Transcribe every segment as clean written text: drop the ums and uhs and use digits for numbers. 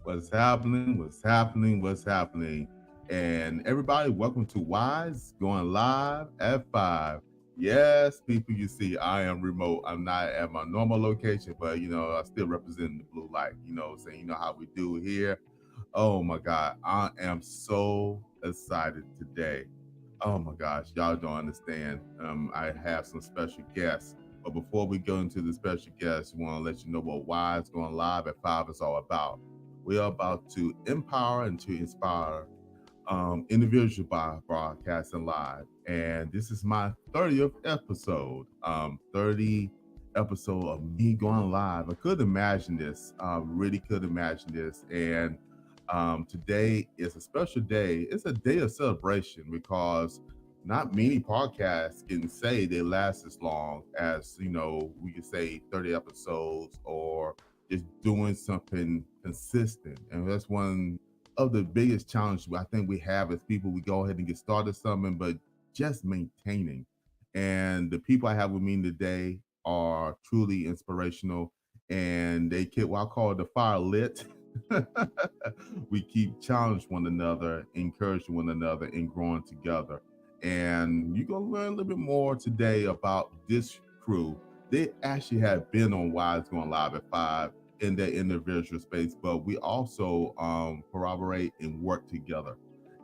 What's happening? What's happening? What's happening? And everybody, welcome to Wise going live at 5. Yes, people, you see, I am remote. I'm not at my normal location, but I still represent the blue light, saying, how we do here. Oh my God, I am so excited today. Oh my gosh, y'all don't understand. I have some special guests. But before we go into the special guests, we want to let you know what Wise Going Live at 5 is all about. We are about to empower and to inspire individuals by broadcasting live. And this is my 30th episode. 30 episode of me going live. I could imagine this. Really could imagine this. And today is a special day. It's a day of celebration because not many podcasts can say they last as long as, we could say 30 episodes or just doing something consistent. And that's one of the biggest challenges I think we have as people. We go ahead and get started something, but just maintaining. And the people I have with me today are truly inspirational, and they keep what I call the fire lit. We keep challenge one another, encouraging one another, and growing together. And you're gonna learn a little bit more today about this crew. They actually have been on Wise Going Live at 5 in their individual space, but we also corroborate and work together.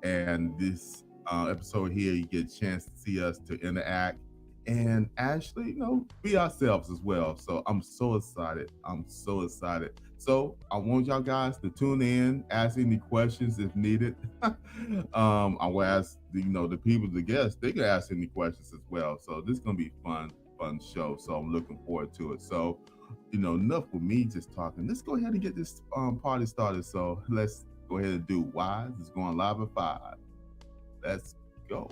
And this episode here, you get a chance to see us to interact and actually, be ourselves as well. So I'm so excited. I'm so excited. So I want y'all guys to tune in, ask any questions if needed. I will ask, the people, the guests, they can ask any questions as well. So this is gonna be fun show. So I'm looking forward to it. So, enough with me just talking. Let's go ahead and get this party started. So let's go ahead and do Wise. It's going live at 5. Let's go.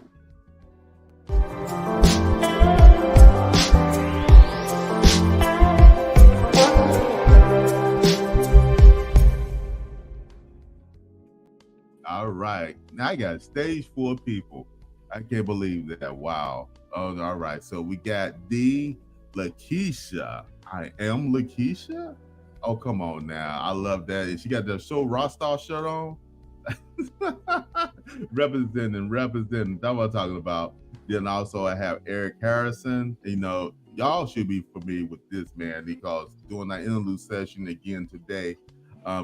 All right. Now I got stage 4 people. I can't believe that. Wow. Oh, all right. So we got D Lakeisha. I am Lakeisha. Oh, come on now. I love that. And she got the show Rostar shirt on. representing. That's what I'm talking about. Then also I have Eric Harrison. Y'all should be familiar with this man because doing that interlude session again today.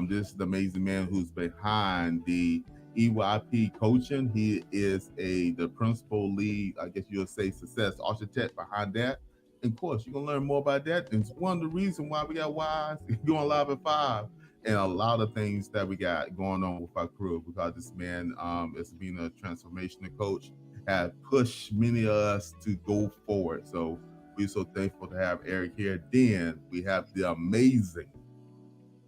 This is the amazing man who's behind the EYP coaching. He is the principal lead, I guess you'll say, success architect behind that. And of course, you're gonna learn more about that. And it's one of the reasons why we got Wise going live at 5, and a lot of things that we got going on with our crew because this man is being a transformational coach, has pushed many of us to go forward. So we're so thankful to have Eric here. Then we have the amazing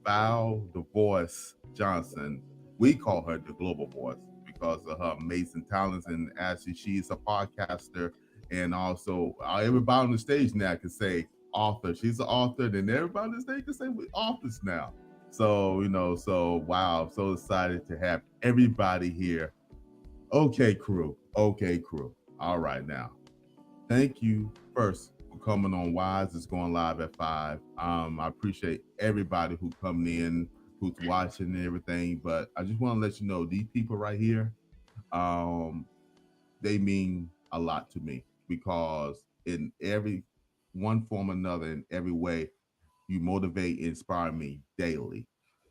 Val the Voice Johnson. We call her the Global Voice because of her amazing talents, and actually she's a podcaster, and also everybody on the stage now can say author. She's an author, and everybody on the stage can say we authors now. So so wow, I'm so excited to have everybody here. Okay, crew. Okay, crew. All right, now thank you first for coming on Wise. It's going live at 5. I appreciate everybody who coming in, who's watching and everything. But I just want to let you know these people right here, um, they mean a lot to me because in every one form or another, in every way, you motivate, inspire me daily.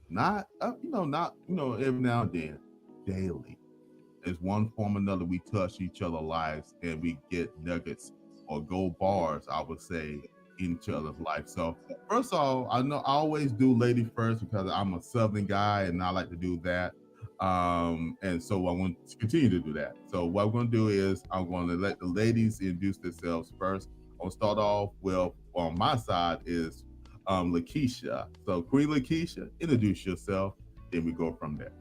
Not not every now and then, daily. As one form or another, we touch each other's lives and we get nuggets or gold bars, I would say, in each other's life. So first of all, I know I always do lady first because I'm a Southern guy and I like to do that. And so I want to continue to do that. So what I'm going to do is I'm going to let the ladies introduce themselves first. I'll start off with on my side is Lakeisha. So Queen Lakeisha, introduce yourself, then we go from there.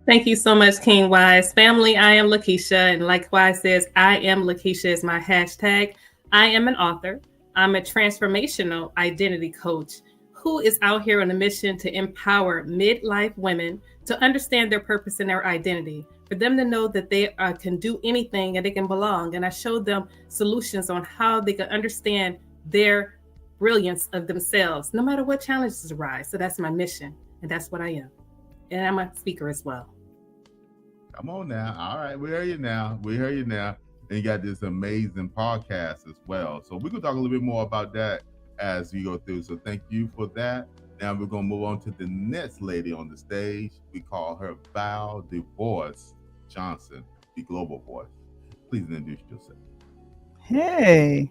Thank you so much, King Wise. Family, I am Lakeisha, and like Wise says, I am Lakeisha is my hashtag. I am an author. I'm a transformational identity coach who is out here on a mission to empower midlife women to understand their purpose and their identity, for them to know that they can do anything and they can belong. And I showed them solutions on how they can understand their brilliance of themselves, no matter what challenges arise. So that's my mission, and that's what I am. and I'm a speaker as well. Come on now. All right, we hear you now. We hear you now. And you got this amazing podcast as well. So we're going to talk a little bit more about that as we go through. So thank you for that. Now we're going to move on to the next lady on the stage. We call her Val DeVos Johnson, the global voice. Please introduce yourself. Hey,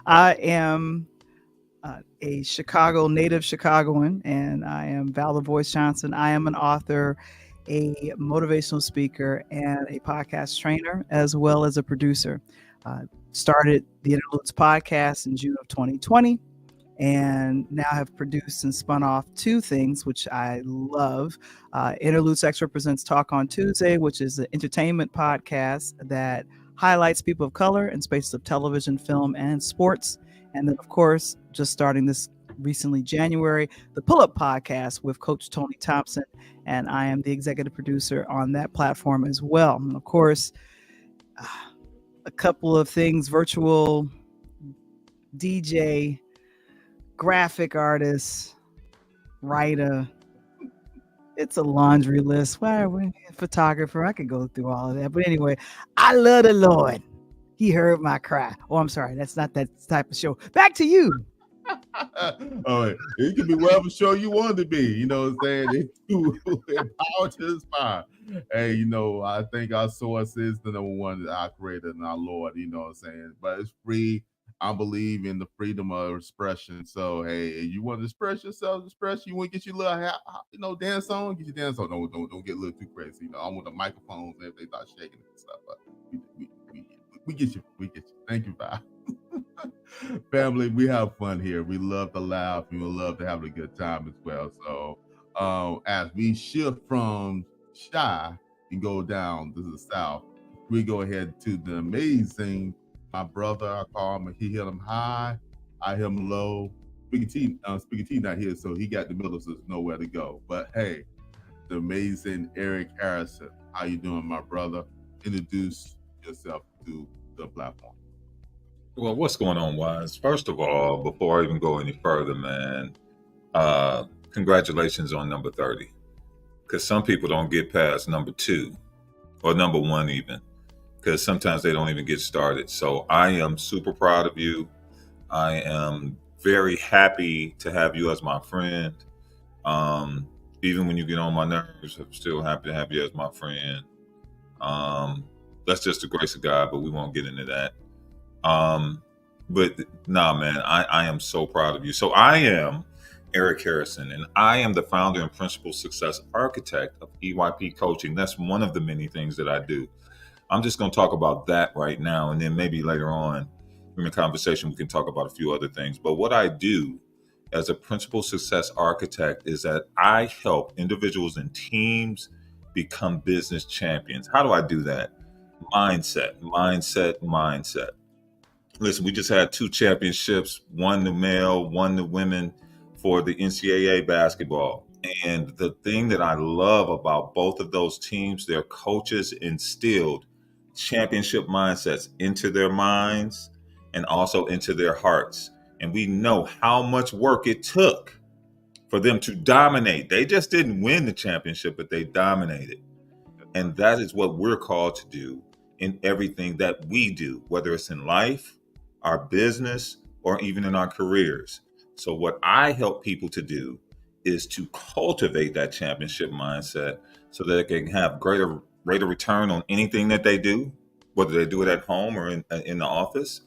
I am a Chicago native Chicagoan, and I am Val DeVos Johnson. I am an author, a motivational speaker, and a podcast trainer, as well as a producer. Started the Interludes podcast in June of 2020, and now have produced and spun off two things, which I love. Interludes X represents Talk on Tuesday, which is an entertainment podcast that highlights people of color in spaces of television, film, and sports. And then, of course, just starting this recently, January, the Pull Up Podcast with Coach Tony Thompson. And I am the executive producer on that platform as well. And of course, a couple of things: virtual DJ, graphic artist, writer. It's a laundry list. Why are we a photographer? I could go through all of that. But anyway, I love the Lord. He heard my cry. Oh, I'm sorry. That's not that type of show. Back to you. Oh, it could be whatever show you want to be. You know what I'm saying? It's too empowered to inspire. Hey, you know, I think our source is the number one, our creator and our Lord. You know what I'm saying? But it's free. I believe in the freedom of expression. So, hey, you want to express yourself, you want to get your little, dance on, get your dance on. Don't get a little too crazy. You know, I want the microphones and if they start shaking and stuff. But we get you. Thank you, Val. Family, we have fun here. We love to laugh and we love to have a good time as well. So, as we shift from Chi and go down to the south, we go ahead to the amazing. My brother, I call him, he hit him high, I hit him low. Speaker T not here, so he got the middle, so there's nowhere to go. But hey, the amazing Eric Harrison. How you doing, my brother? Introduce yourself to the platform. Well, what's going on, Wise? First of all, before I even go any further, man, congratulations on number 30. Because some people don't get past number 2 or number 1 even. Because sometimes they don't even get started. So I am super proud of you. I am very happy to have you as my friend. Even when you get on my nerves, I'm still happy to have you as my friend. That's just the grace of God, but we won't get into that. But nah, man, I am so proud of you. So I am Eric Harrison, and I am the founder and principal success architect of EYP Coaching. That's one of the many things that I do. I'm just going to talk about that right now, and then maybe later on in the conversation we can talk about a few other things. But what I do as a principal success architect is that I help individuals and teams become business champions. How do I do that? Mindset. Listen, we just had 2 championships, one to male, one to women for the NCAA basketball. And the thing that I love about both of those teams, their coaches instilled championship mindsets into their minds and also into their hearts. And we know how much work it took for them to dominate. They just didn't win the championship, but they dominated. And that is what we're called to do in everything that we do, whether it's in life, our business, or even in our careers. So what I help people to do is to cultivate that championship mindset so that they can have greater rate of return on anything that they do, whether they do it at home or in the office.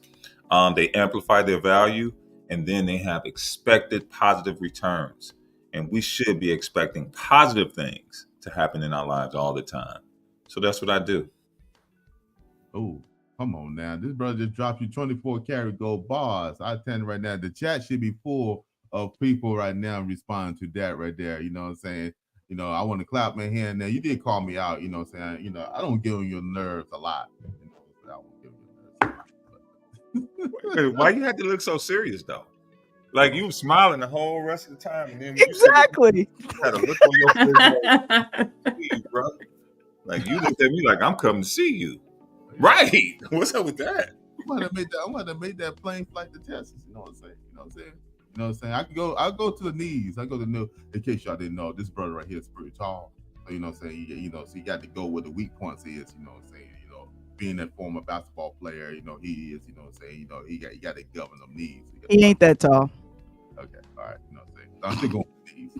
They amplify their value, and then they have expected positive returns. And we should be expecting positive things to happen in our lives all the time. So that's what I do. Oh, come on now. This brother just dropped you 24 karat gold bars. I tell you right now, the chat should be full of people right now responding to that right there. You know what I'm saying? You know, I want to clap my hand now. You did call me out, you know what I'm saying? You know, I don't get on your nerves a lot. You know, I won't get on your nerves a lot. Why you had to look so serious, though? Like, you were smiling the whole rest of the time. And then Exactly. You had a look on your face like, bro. Like, you looked at me like, I'm coming to see you. Right. What's up with that? I might have made that plane flight to Texas. You know what I'm saying? You know what I'm saying? I'll go to the knees. I go to the, in case y'all didn't know, this brother right here is pretty tall. So, you know what I'm saying? So you got to go where the weak points is, you know what I'm saying? Being a former basketball player, he is, you know what I'm saying? He got to govern them knees. He ain't that tall. Okay, all right, you know what I'm saying? So I'm still going with knees.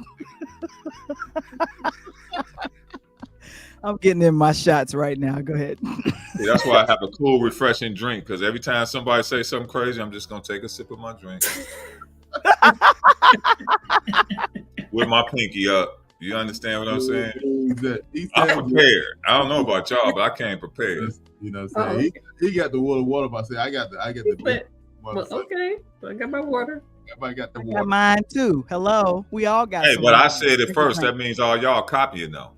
I'm getting in my shots right now. Go ahead. Yeah, that's why I have a cool, refreshing drink, because every time somebody say something crazy, I'm just going to take a sip of my drink. With my pinky up. You understand what I'm saying? I'm prepared. I don't know about y'all, but I came prepared. You know what I'm saying? He got the water, but I say I got the water. Well, okay, I got my water. Everybody got the water. I got mine too. Hello, we all got. Hey, but I said it first. That means all y'all copying though.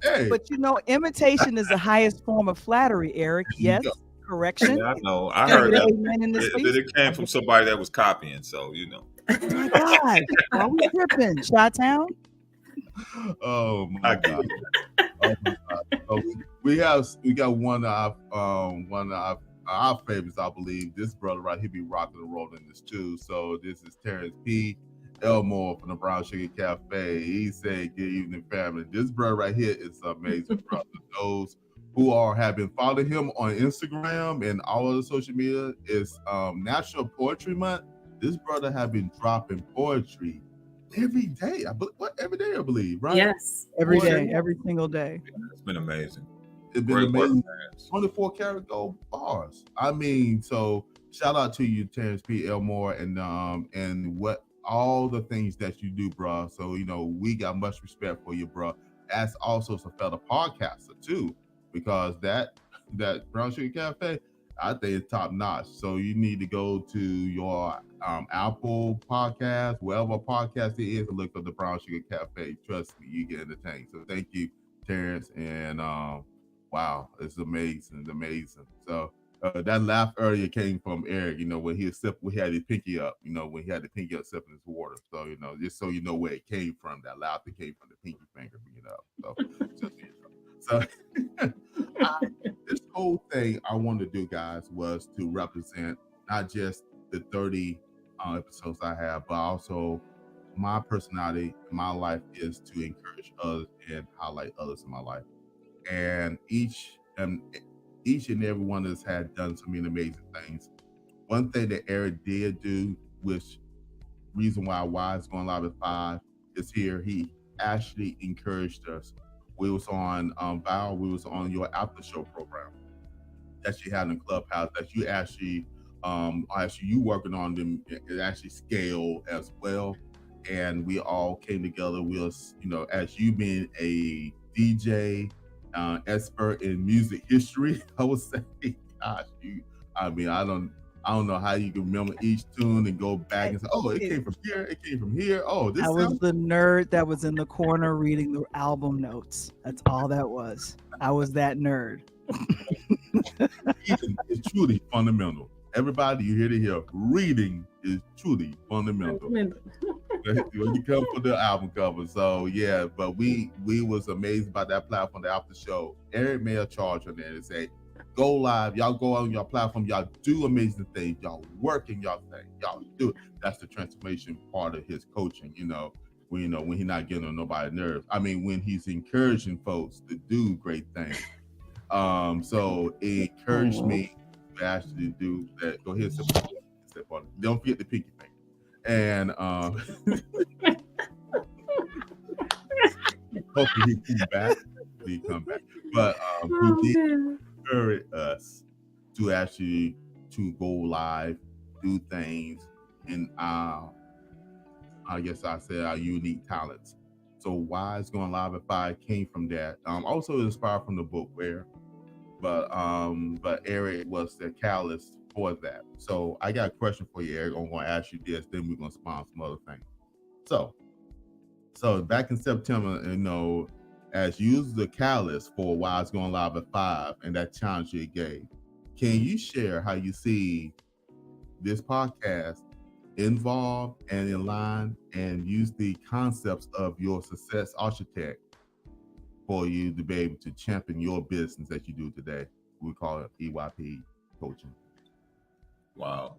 Hey. But imitation is the highest form of flattery, Eric. Yes. Correction. Yeah, I know. I heard that. It came from somebody that was copying, so you know. Oh my God! Are we tripping, Chi-Town? Oh my God! Oh my God! So we got one of our favorites, I believe. This brother right here be rocking and rolling this too. So this is Terrence P. Elmore from the Brown Sugar Cafe. He said, "Good evening, family." This brother right here is amazing, brother. Those who have been following him on Instagram and all of the social media, is National Poetry Month. This brother have been dropping poetry every day. Every day, I believe, right? Yes, every day, every single day. It's been amazing. It's been amazing. 24 karat gold bars. I mean, so shout out to you, Terrence P. Elmore, and what all the things that you do, bro. So we got much respect for you, bro. As also a fellow podcaster too, because that Brown Sugar Cafe, I think it's top notch. So you need to go to your Apple podcast, wherever podcast it is, and look for the Brown Sugar Cafe. Trust me, you get entertained. So thank you, Terrence, and wow, it's amazing. So that laugh earlier came from Eric. When he had his pinky up. When he had the pinky up sipping his water. So just so you know where it came from. That laughter came from the pinky finger being up. So this whole thing I wanted to do, guys, was to represent not just the 30 episodes I have, but also my personality in my life is to encourage others and highlight others in my life. And each and every one of us had done so many amazing things. One thing that Eric did do, which reason why Wise Going Live at 5 is here, he actually encouraged us. We was on Val, we was on your after show program that you had in Clubhouse, that you actually you working on them, it actually scale as well. And we all came together. We was, as you being a DJ, expert in music history, I would say, gosh, I don't know how you can remember each tune and go back and say, oh, it came from here. Oh, this. I was the nerd that was in the corner reading the album notes. That's all that was. I was that nerd. Reading is truly fundamental. Everybody, you hear to hear, reading is truly fundamental. When you come for the album cover. So yeah, but we was amazed by that platform, the after show. Eric made a charge on there and say, go live, y'all go on your platform, y'all do amazing things, y'all working y'all thing, y'all do it. That's the transformation part of his coaching, when he's not getting on nobody's nerves. I mean, when he's encouraging folks to do great things. So it encouraged me to actually do that. Go ahead, step on it. Don't forget the pinky finger. And hopefully he come back. But he did encourage us to actually to go live, do things in our unique talents. So Wise Going Live at 5 came from that. Also inspired from the book Where, but Eric was the catalyst for that. So I got a question for you, Eric. I'm going to ask you this, then we're going to spawn some other things. So back in September, as you was the catalyst for Wise Going Live at 5 and that challenge you gave, can you share how you see this podcast involved and in line and use the concepts of your success architect for you to be able to champion your business that you do today? We call it EYP coaching. Wow.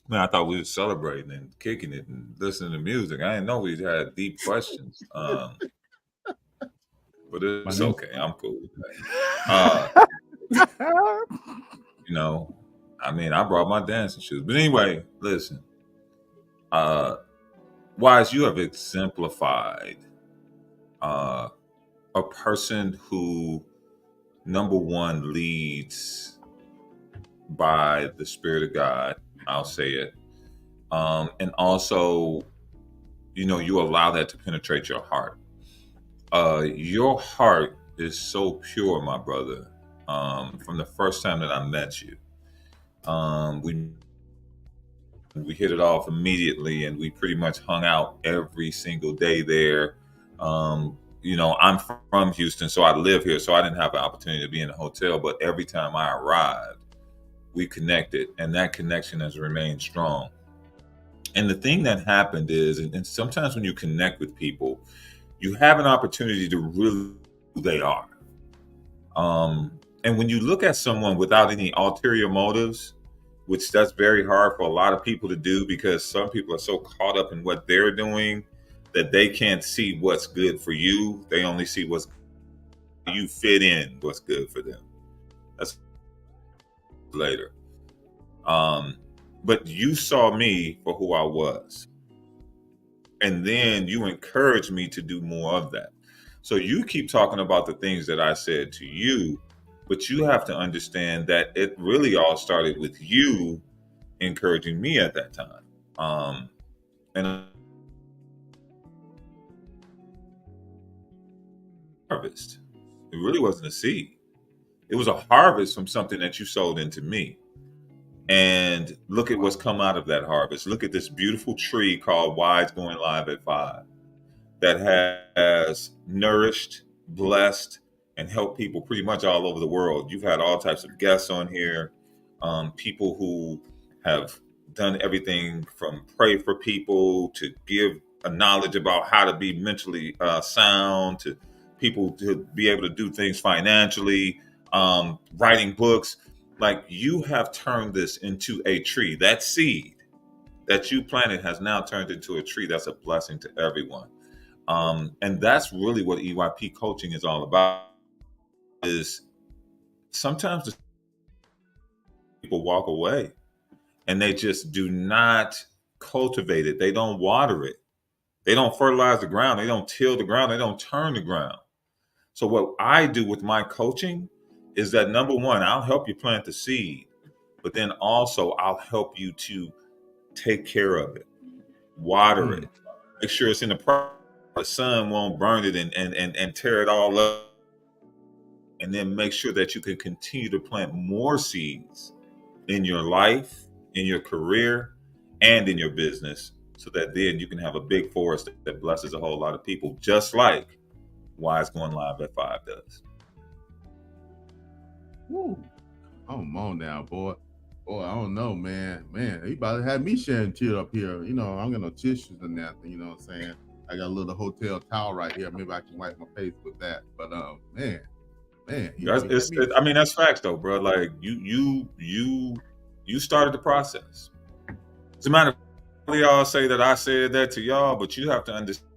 Man, I thought we were celebrating and kicking it and listening to music. I didn't know we had deep questions. But it's okay. I'm cool with that. You know, I mean, I brought my dancing shoes. But anyway, listen. Wise, you have exemplified a person who, number one, leads by the Spirit of God. I'll say it. And also, you allow that to penetrate your heart. Your heart is so pure, my brother. From the first time that I met you, we hit it off immediately, and we pretty much hung out every single day there. I'm from Houston, so I live here, so I didn't have the opportunity to be in a hotel. But every time I arrived, we connected, and that connection has remained strong. And the thing that happened is, and sometimes when you connect with people, you have an opportunity to really who they are. And when you look at someone without any ulterior motives, which that's very hard for a lot of people to do, because some people are so caught up in what they're doing that they can't see what's good for you. They only see what's you fit in, what's good for them. That's later. But you saw me for who I was. And then you encouraged me to do more of that. So you keep talking about the things that I said to you, but you have to understand that it really all started with you encouraging me at that time. And harvest. It really wasn't a seed. It was a harvest from something that you sowed into me. And look at what's come out of that harvest. Look at this beautiful tree called Wise Going Live at 5 that has nourished, blessed, and helped people pretty much all over the world. You've had all types of guests on here, people who have done everything from pray for people to give a knowledge about how to be mentally sound, to people to be able to do things financially, writing books. Like, you have turned this into a tree. That seed that you planted has now turned into a tree that's a blessing to everyone. And that's really what EYP coaching is all about. Is sometimes the people walk away and they just do not cultivate it. They don't water it. They don't fertilize the ground. They don't till the ground. They don't turn the ground. So what I do with my coaching is that, number one, I'll help you plant the seed, but then also I'll help you to take care of it, water it, make sure it's in the sun won't burn it and tear it all up. And then make sure that you can continue to plant more seeds in your life, in your career, and in your business, so that then you can have a big forest that blesses a whole lot of people, just like Wise Going Live at 5 does. Woo. Come on now, boy. Boy, I don't know, man. Man, you about to have me sharing tear up here. I'm got no tissues or nothing, you know what I'm saying? I got a little hotel towel right here. Maybe I can wipe my face with that. But man. That's facts though, bro. Like you started the process. As a matter of fact, y'all say that I said that to y'all, but you have to understand.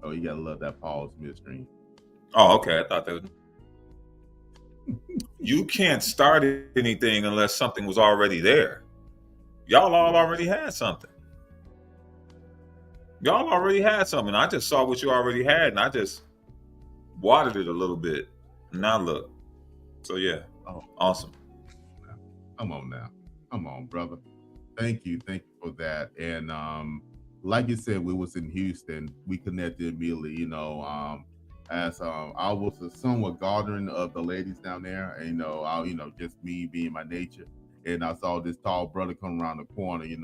Oh, you gotta love that pause midstream. Oh, okay. I thought that was... You can't start anything unless something was already there. Y'all all already had something. Y'all already had something. I just saw what you already had, and I just watered it a little bit. Now look. So yeah. Oh, awesome. Come on now. Come on, brother. Thank you for that. And like you said, we was in Houston. We connected immediately. As I was somewhat gardening of the ladies down there, and just me being my nature. And I saw this tall brother come around the corner. It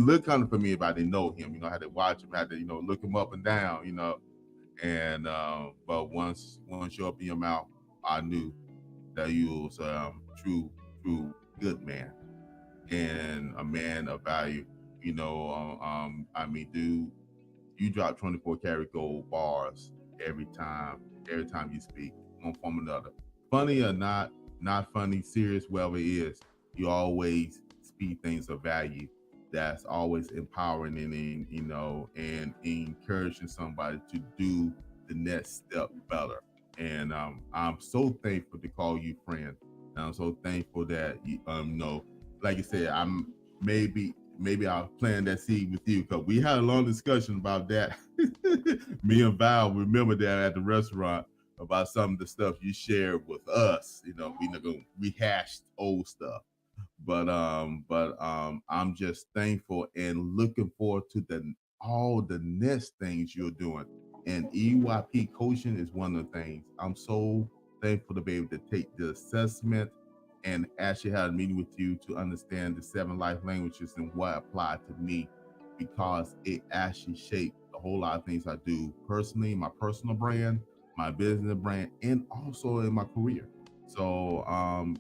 looked kind of familiar, but I didn't know him. I had to watch him, I had to look him up and down. And but once you open your mouth, I knew that you was true good man and a man of value. Dude, you drop 24 karat gold bars every time you speak, one form or another. Funny or not, not funny, serious, whatever it is, you always speak things of value that's always empowering and encouraging somebody to do the next step better. And I'm so thankful to call you friend. And I'm so thankful that like you said, I'm maybe I'll plant that seed with you, because we had a long discussion about that. Me and Val remember that at the restaurant about some of the stuff you shared with us. We not gonna rehash old stuff. But I'm just thankful and looking forward to all the next things you're doing. And EYP coaching is one of the things. I'm so thankful to be able to take the assessment and actually have a meeting with you to understand the 7 life languages and what apply to me, because it actually shaped a whole lot of things I do personally, my personal brand, my business brand, and also in my career. So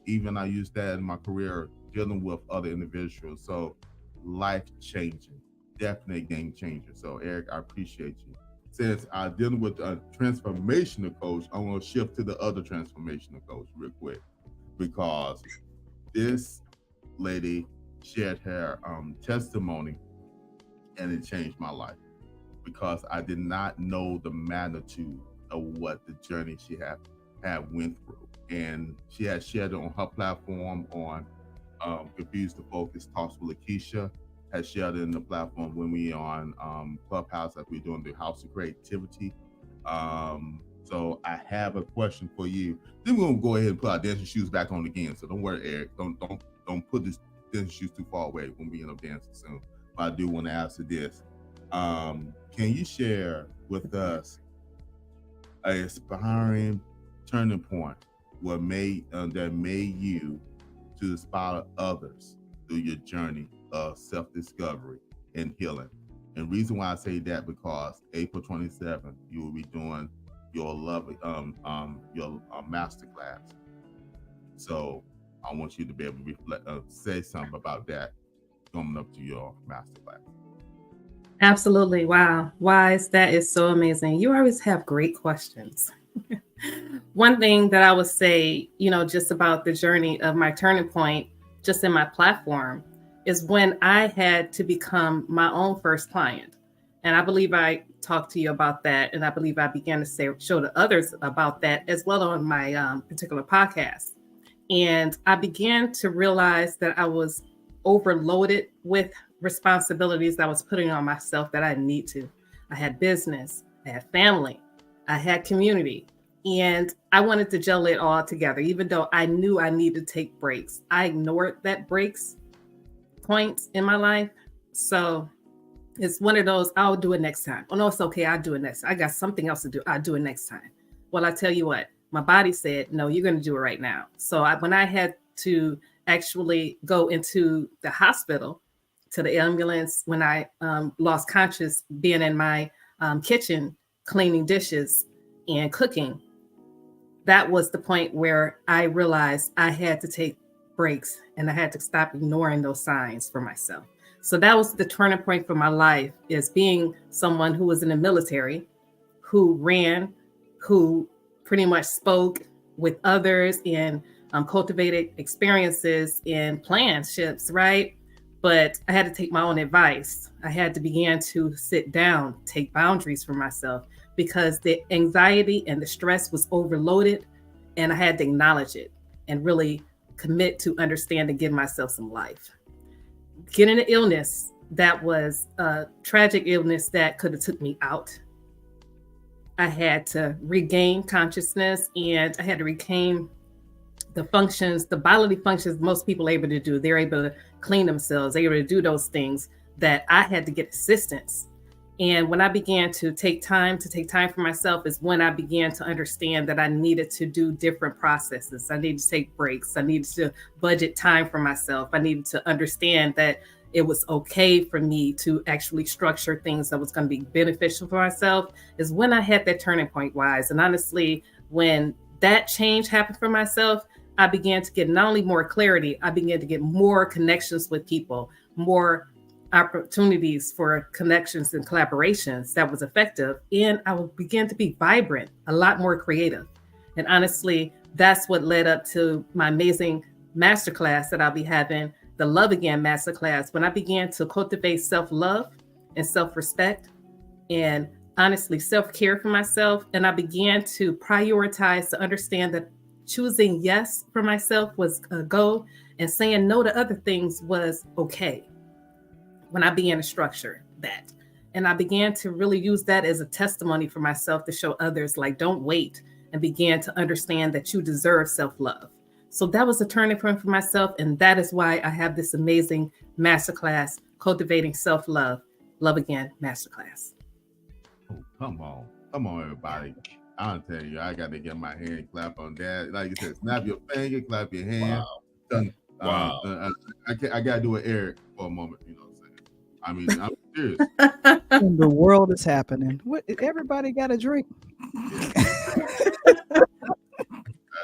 even I use that in my career dealing with other individuals. So life changing, definitely game changer. So Eric, I appreciate you. Since I'm dealing with a transformational coach, I want to shift to the other transformational coach real quick, because this lady shared her testimony, and it changed my life, because I did not know the magnitude of what the journey she had went through. And she had shared it on her platform on Confused to Focus Talks with Lakeisha, has shared it in the platform when we on Clubhouse, as we're doing the House of Creativity. So I have a question for you. Then we're gonna go ahead and put our dancing shoes back on again. So don't worry, Eric. Don't put this dancing shoes too far away. We're gonna be in up dancing soon. But I do want to ask you this. Can you share with us an inspiring turning point that made you to inspire others through your journey of self-discovery and healing? And reason why I say that, because April 27th, you will be doing your lovely your masterclass. So I want you to be able to reflect, say something about that coming up to your masterclass. Absolutely. Wow. Wise, that is so amazing. You always have great questions. One thing that I would say, just about the journey of my turning point, just in my platform, is when I had to become my own first client. And I believe I talked to you about that. And I believe I began to show to others about that as well on my particular podcast. And I began to realize that I was overloaded with responsibilities that I was putting on myself that I didn't need to. I had business, I had family, I had community, and I wanted to gel it all together. Even though I knew I needed to take breaks, I ignored that breaks points in my life. So it's one of those, I'll do it next time. Oh no, it's okay, I'll do it next time. I got something else to do, I'll do it next time. Well, I tell you what, my body said, no, you're going to do it right now. So when I had to actually go into the hospital, to the ambulance, when I lost conscious, being in my kitchen, cleaning dishes and cooking, that was the point where I realized I had to take breaks and I had to stop ignoring those signs for myself. So that was the turning point for my life, is being someone who was in the military, who ran, who pretty much spoke with others and cultivated experiences and planships, right? But I had to take my own advice. I had to begin to sit down, take boundaries for myself, because the anxiety and the stress was overloaded, and I had to acknowledge it and really commit to understand and give myself some life. Getting an illness that was a tragic illness that could have took me out. I had to regain consciousness, and I had to regain the functions, the bodily functions most people are able to do. They're able to clean themselves, they're able to do those things that I had to get assistance. And when I began to take time for myself is when I began to understand that I needed to do different processes. I needed to take breaks. I needed to budget time for myself. I needed to understand that it was okay for me to actually structure things that was going to be beneficial for myself, is when I had that turning point, Wise. And honestly, when that change happened for myself, I began to get not only more clarity, I began to get more connections with people, more opportunities for connections and collaborations that was effective. And I began to be vibrant, a lot more creative. And honestly, that's what led up to my amazing masterclass that I'll be having, the Love Again Masterclass, when I began to cultivate self-love and self-respect and honestly self-care for myself. And I began to prioritize to understand that choosing yes for myself was a go and saying no to other things was okay. When I began to structure that. And I began to really use that as a testimony for myself to show others, like, don't wait, and began to understand that you deserve self-love. So that was a turning point for myself. And that is why I have this amazing masterclass, Cultivating Self-Love, Love Again Masterclass. Oh, come on, everybody. I'll tell you, I got to get my hand clap on that. Like you said, snap your finger, clap your hand. Wow. I got to do an Eric for a moment, you know what I'm saying? I mean, I'm serious. And the world is happening. What? Everybody got a drink. I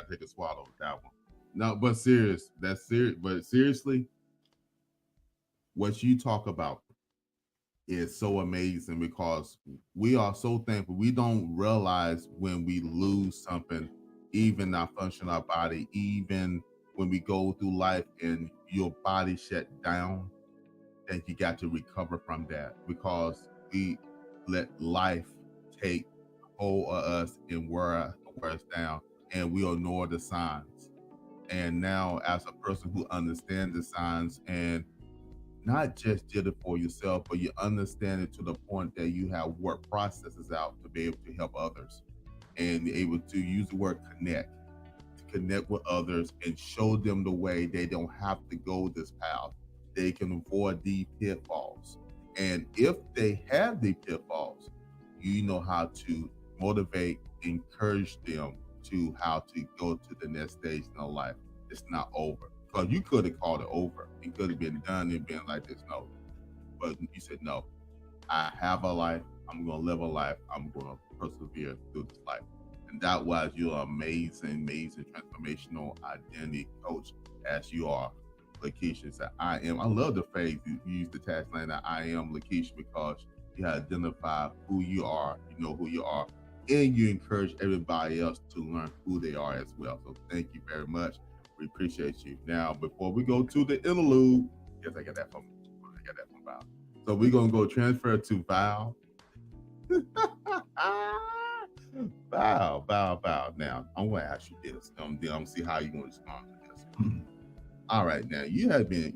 take a swallow with that one. No, but serious. That's serious. But seriously, what you talk about is so amazing because we are so thankful. We don't realize when we lose something, even our function, our body, even when we go through life and your body shut down, that you got to recover from that because we let life take hold of us and wear us down, and we ignore the signs. And now, as a person who understands the signs and not just did it for yourself, but you understand it to the point that you have work processes out to be able to help others and be able to use the word connect with others and show them the way they don't have to go this path. They can avoid the pitfalls. And if they have the pitfalls, you know how to motivate, encourage them to how to go to the next stage in their life. It's not over. Because you could have called it over. It could have been done and been like this. No. But you said, no, I have a life. I'm going to live a life. I'm going to persevere through this life. And that was your amazing transformational identity coach as you are. Lakeisha said, I am. I love the phrase you use the tagline that I am Lakeisha because you identify who you are, you know who you are, and you encourage everybody else to learn who they are as well. So thank you very much. We appreciate you. Now, before we go to the interlude, yes, I got that from Val. So we're gonna go transfer to Val. Val. Now, I'm gonna ask you this. I'm gonna see how you're gonna respond to this. All right, now you have been,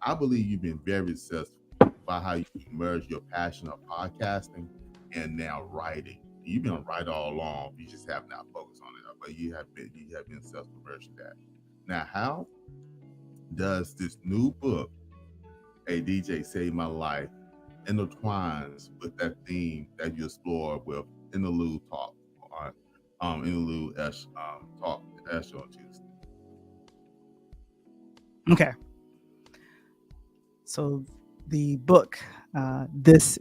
I believe you've been very successful by how you merge your passion of podcasting and now writing. You've been a writer all along. You just have not focused on it, but you have been successful merging that. Now, how does this new book, A DJ Saved My Life, intertwines with that theme that you explore with Interlude Talk on Interlude Talk on Tuesday? Okay. So the book, this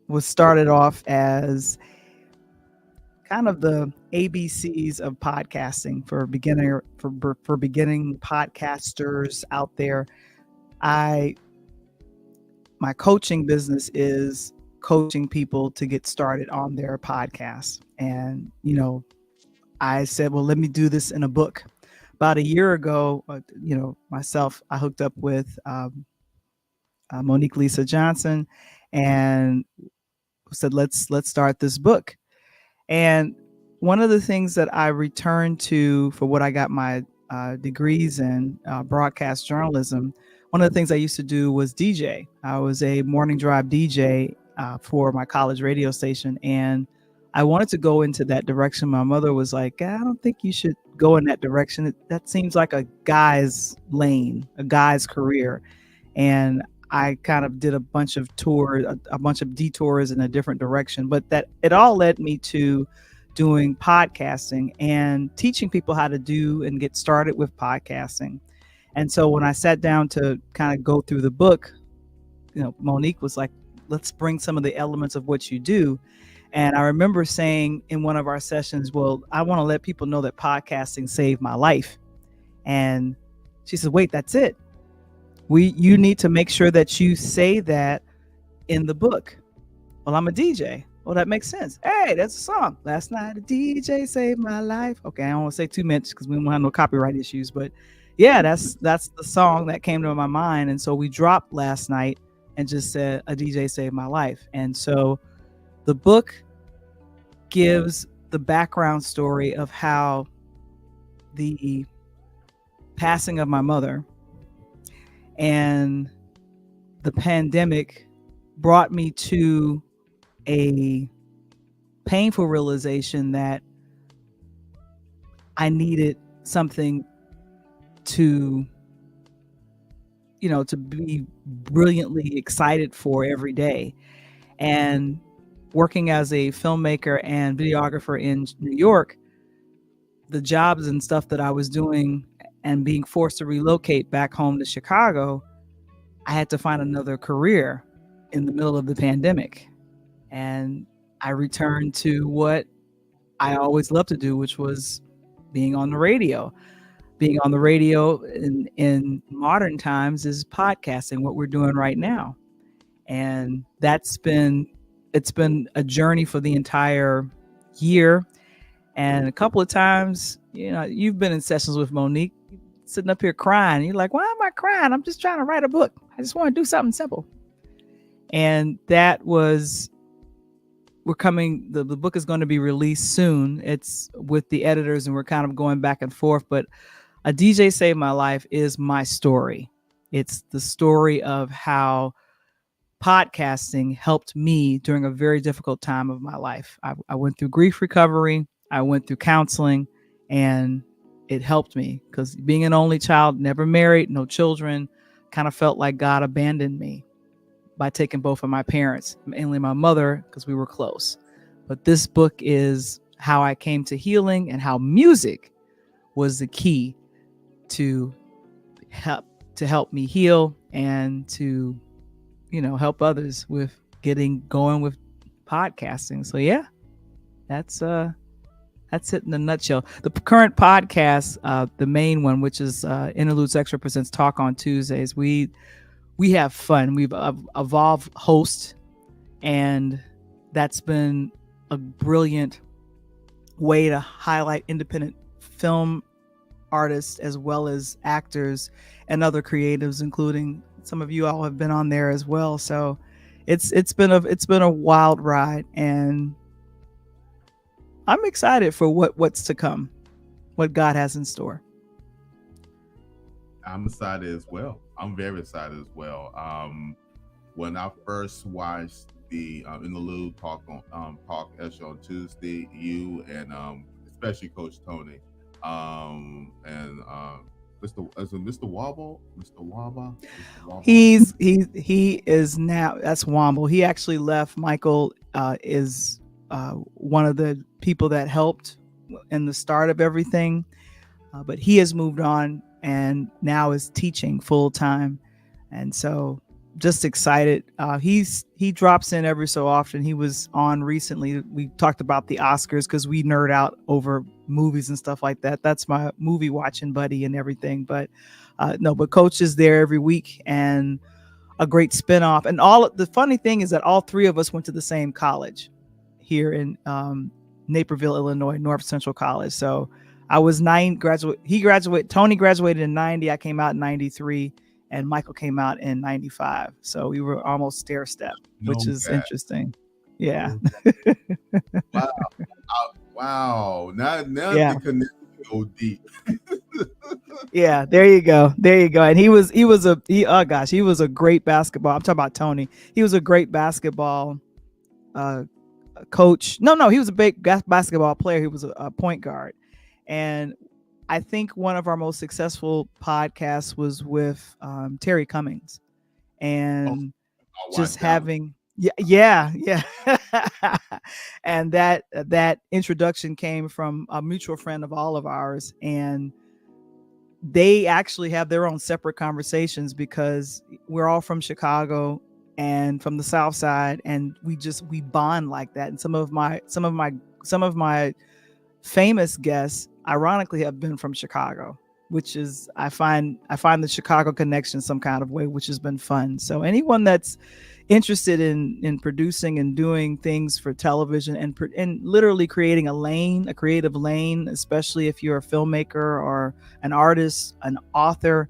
was started off as kind of the ABCs of podcasting for beginning podcasters out there. My coaching business is coaching people to get started on their podcast. And, I said, well, let me do this in a book. About a year ago, myself, I hooked up with Monique Lisa Johnson and said, let's start this book. And one of the things that I returned to for what I got my degrees in broadcast journalism, one of the things I used to do was DJ. I was a morning drive DJ for my college radio station. And I wanted to go into that direction. My mother was like, I don't think you should go in that direction. That seems like a guy's lane, a guy's career. And I kind of did a bunch of detours in a different direction, but that it all led me to doing podcasting and teaching people how to do and get started with podcasting. And so when I sat down to kind of go through the book, Monique was like, let's bring some of the elements of what you do. And I remember saying in one of our sessions, well, I want to let people know that podcasting saved my life. And she said, wait, that's it. You need to make sure that you say that in the book. Well, I'm a DJ. Well, that makes sense. Hey, that's a song. Last night a DJ saved my life. Okay, I don't want to say too much because we don't have no copyright issues, but yeah, that's the song that came to my mind. And so we dropped last night and just said a DJ saved my life. And so the book gives the background story of how the passing of my mother and the pandemic brought me to a painful realization that I needed something to, to be brilliantly excited for every day. And working as a filmmaker and videographer in New York, the jobs and stuff that I was doing and being forced to relocate back home to Chicago, I had to find another career in the middle of the pandemic. And I returned to what I always loved to do, which was being on the radio. Being on the radio in modern times is podcasting, what we're doing right now. And it's been a journey for the entire year. And a couple of times, you've been in sessions with Monique, sitting up here crying. You're like, why am I crying? I'm just trying to write a book. I just want to do something simple. And that was, the book is going to be released soon. It's with the editors and we're kind of going back and forth, but A DJ Saved My Life is my story. It's the story of how podcasting helped me during a very difficult time of my life. I went through grief recovery. I went through counseling, and it helped me because being an only child, never married, no children, kind of felt like God abandoned me by taking both of my parents, mainly my mother, because we were close. But this book is how I came to healing and how music was the key to help me heal and to, help others with getting going with podcasting. So yeah, that's it in a nutshell. The current podcast, the main one, which is Interludes Extra presents Talk on Tuesdays. We have fun. We've evolved host, and that's been a brilliant way to highlight independent film artists as well as actors and other creatives, including some of you all have been on there as well. So it's been a wild ride, and I'm excited for what's to come, what God has in store. I'm excited as well. I'm very excited as well. When I first watched the Interlude Talk Extra on Tuesday, you and especially Coach Tony and Mr. Wobble, Mr. Wobble. He is now, that's Womble. He actually left. Michael is one of the people that helped in the start of everything, but he has moved on and now is teaching full time. And so just excited. He drops in every so often. He was on recently. We talked about the Oscars because we nerd out over movies and stuff like that. That's my movie watching buddy and everything. But but Coach is there every week, and a great spinoff. And the funny thing is that all three of us went to the same college here in Naperville, Illinois, North Central College. So I was Tony graduated in 90. I came out in 93. And Michael came out in 95. So we were almost stair-step, which is interesting. Yeah. Wow. Now yeah. The connection go deep. Yeah, there you go. And he was a great basketball. I'm talking about Tony. He was a great basketball coach. No, he was a big basketball player. He was a point guard. And I think one of our most successful podcasts was with Terry Cummings, and just having, yeah. And that introduction came from a mutual friend of all of ours, and they actually have their own separate conversations because we're all from Chicago and from the South Side, and we bond like that. And some of my famous guests ironically have been from Chicago. which is I find the Chicago connection some kind of way, which has been fun. So anyone that's interested in producing and doing things for television and literally creating a creative lane, especially if you're a filmmaker or an artist, an author,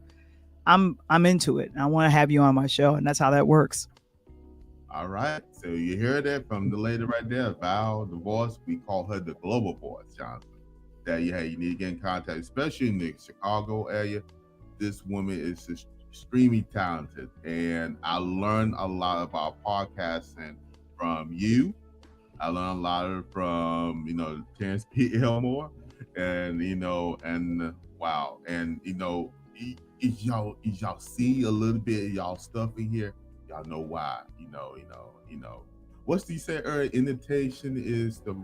I'm into it. I want to have you on my show, and that's how that works. All right. So you hear that from the lady right there, Val, the voice. We call her the global voice, Jonathan. That you need to get in contact, especially in the Chicago area. This woman is just extremely talented, and I learned a lot about podcasting from you. I learned a lot from Terrence P. Elmore, and wow, and if y'all see a little bit of y'all stuff in here, y'all know why. What's the say earlier? Imitation is the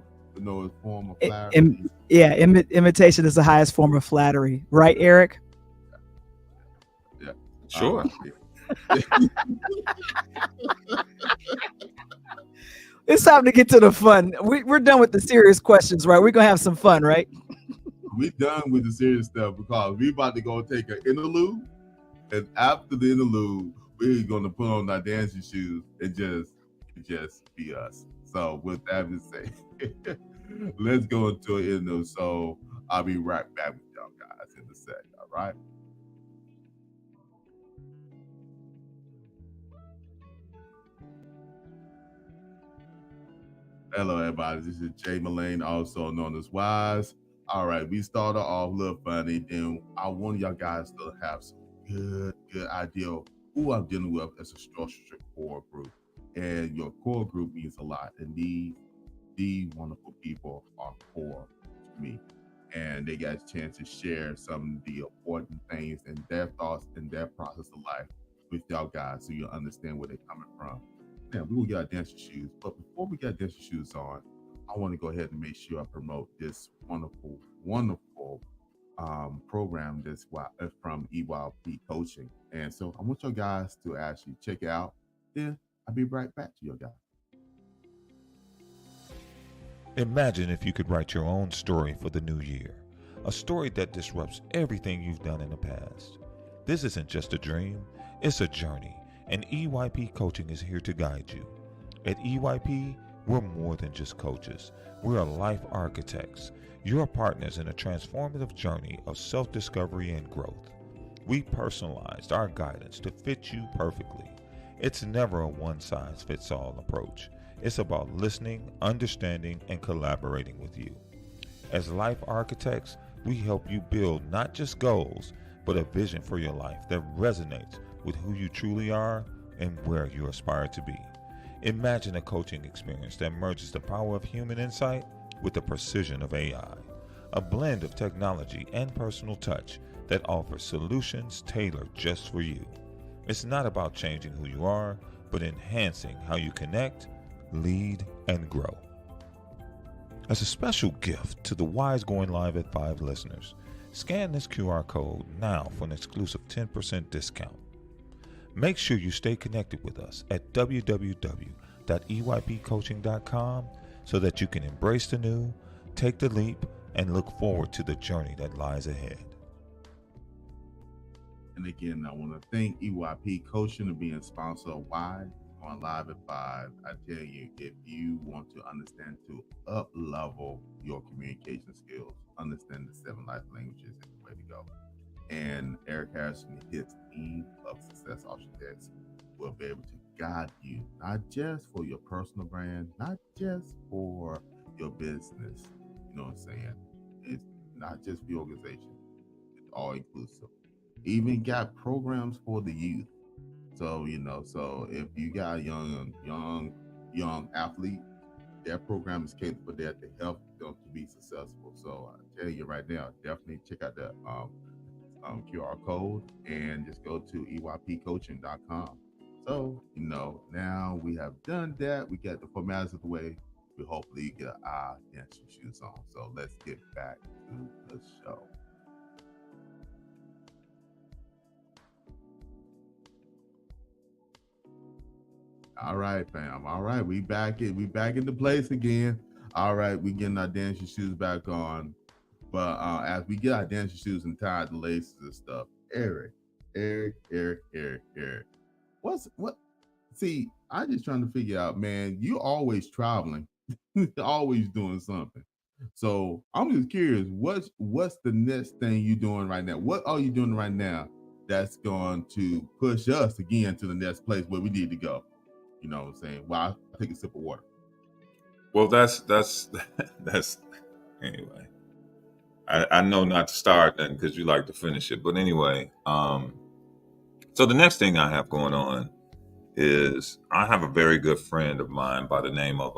form of flattery. Imitation is the highest form of flattery, right, Eric? Yeah, sure. It's time to get to the fun. We're done with the serious questions, right? We're gonna have some fun, right? We're done with the serious stuff because we're about to go take an interlude, and after the interlude, we're gonna put on our dancing shoes and just be us. So with that being said, let's go into an interlude. So I'll be right back with y'all guys in a sec. All right. Hello, everybody. This is Jay Mullane, also known as Wise. All right, we started off a little funny. Then I want y'all guys to have some good idea of who I'm dealing with as a structured core group. And your core group means a lot. And these wonderful people are core to me. And they got a chance to share some of the important things and their thoughts and their process of life with y'all guys so you understand where they're coming from. Yeah, we will get our dancer shoes. But before we get dancer shoes on, I want to go ahead and make sure I promote this wonderful program that's from EYP Coaching. And so I want you guys to actually check it out. Then I'll be right back to you guys. Imagine if you could write your own story for the new year. A story that disrupts everything you've done in the past. This isn't just a dream, it's a journey. And EYP Coaching is here to guide you. At EYP, we're more than just coaches. We're life architects, your partners in a transformative journey of self-discovery and growth. We personalized our guidance to fit you perfectly. It's never a one-size-fits-all approach. It's about listening, understanding, and collaborating with you. As life architects, we help you build not just goals, but a vision for your life that resonates with who you truly are and where you aspire to be. Imagine a coaching experience that merges the power of human insight with the precision of AI, a blend of technology and personal touch that offers solutions tailored just for you. It's not about changing who you are, but enhancing how you connect, lead, and grow. As a special gift to the Wise Going Live at 5 listeners, scan this QR code now for an exclusive 10% discount. Make sure you stay connected with us at www.eypcoaching.com so that you can embrace the new, take the leap, and look forward to the journey that lies ahead. And again, I want to thank EYP Coaching for being sponsor of Wise Going Live at 5. I tell you, if you want to understand to up-level your communication skills, understand the 7 life languages is the way to go. And Eric Harrison and his team of Success Architects will be able to guide you, not just for your personal brand, not just for your business. You know what I'm saying? It's not just the organization. It's all inclusive. Even got programs for the youth. So, so if you got a young athlete, their program is catered for that to help them to be successful. So I tell you right now, definitely check out that QR code and just go to eypcoaching.com. So, now we have done that. We got the formalities of the way. We hopefully get our dancing shoes on. So let's get back to the show. All right, fam. All right, we back into place again. All right, we getting our dancing shoes back on. But as we get our dancing shoes and tie the laces and stuff, Eric. What? See, I'm just trying to figure out, man. You always traveling, always doing something. So I'm just curious, what's the next thing you doing right now? What are you doing right now that's going to push us again to the next place where we need to go? You know what I'm saying? Well, I take a sip of water. Well, that's anyway. I know not to start then because you like to finish it. But anyway, so the next thing I have going on is I have a very good friend of mine by the name of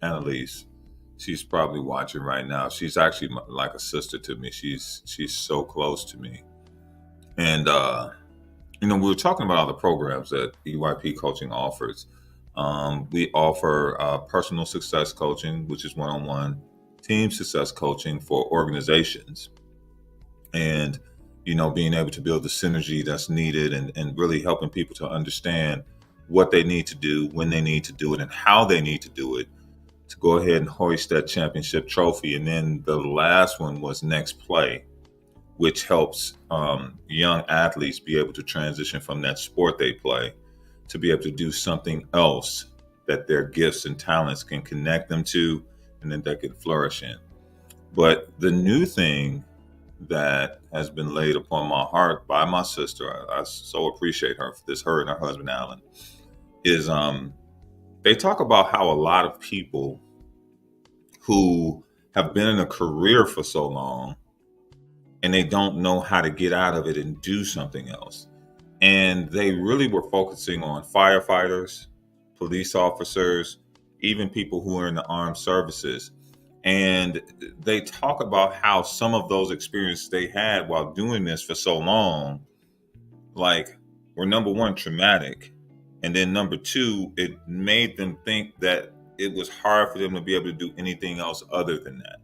Annalise. She's probably watching right now. She's actually like a sister to me. She's so close to me. And, we were talking about all the programs that EYP Coaching offers. We offer personal success coaching, which is one-on-one, team success coaching for organizations, and being able to build the synergy that's needed and really helping people to understand what they need to do, when they need to do it, and how they need to do it to go ahead and hoist that championship trophy. And then the last one was Next Play, which helps young athletes be able to transition from that sport they play to be able to do something else that their gifts and talents can connect them to, and then they can flourish in. But the new thing that has been laid upon my heart by my sister, I so appreciate her for this, her and her husband, Alan, is they talk about how a lot of people who have been in a career for so long and they don't know how to get out of it and do something else. And they really were focusing on firefighters, police officers, even people who are in the armed services. And they talk about how some of those experiences they had while doing this for so long, like, were number one, traumatic. And then number two, it made them think that it was hard for them to be able to do anything else other than that.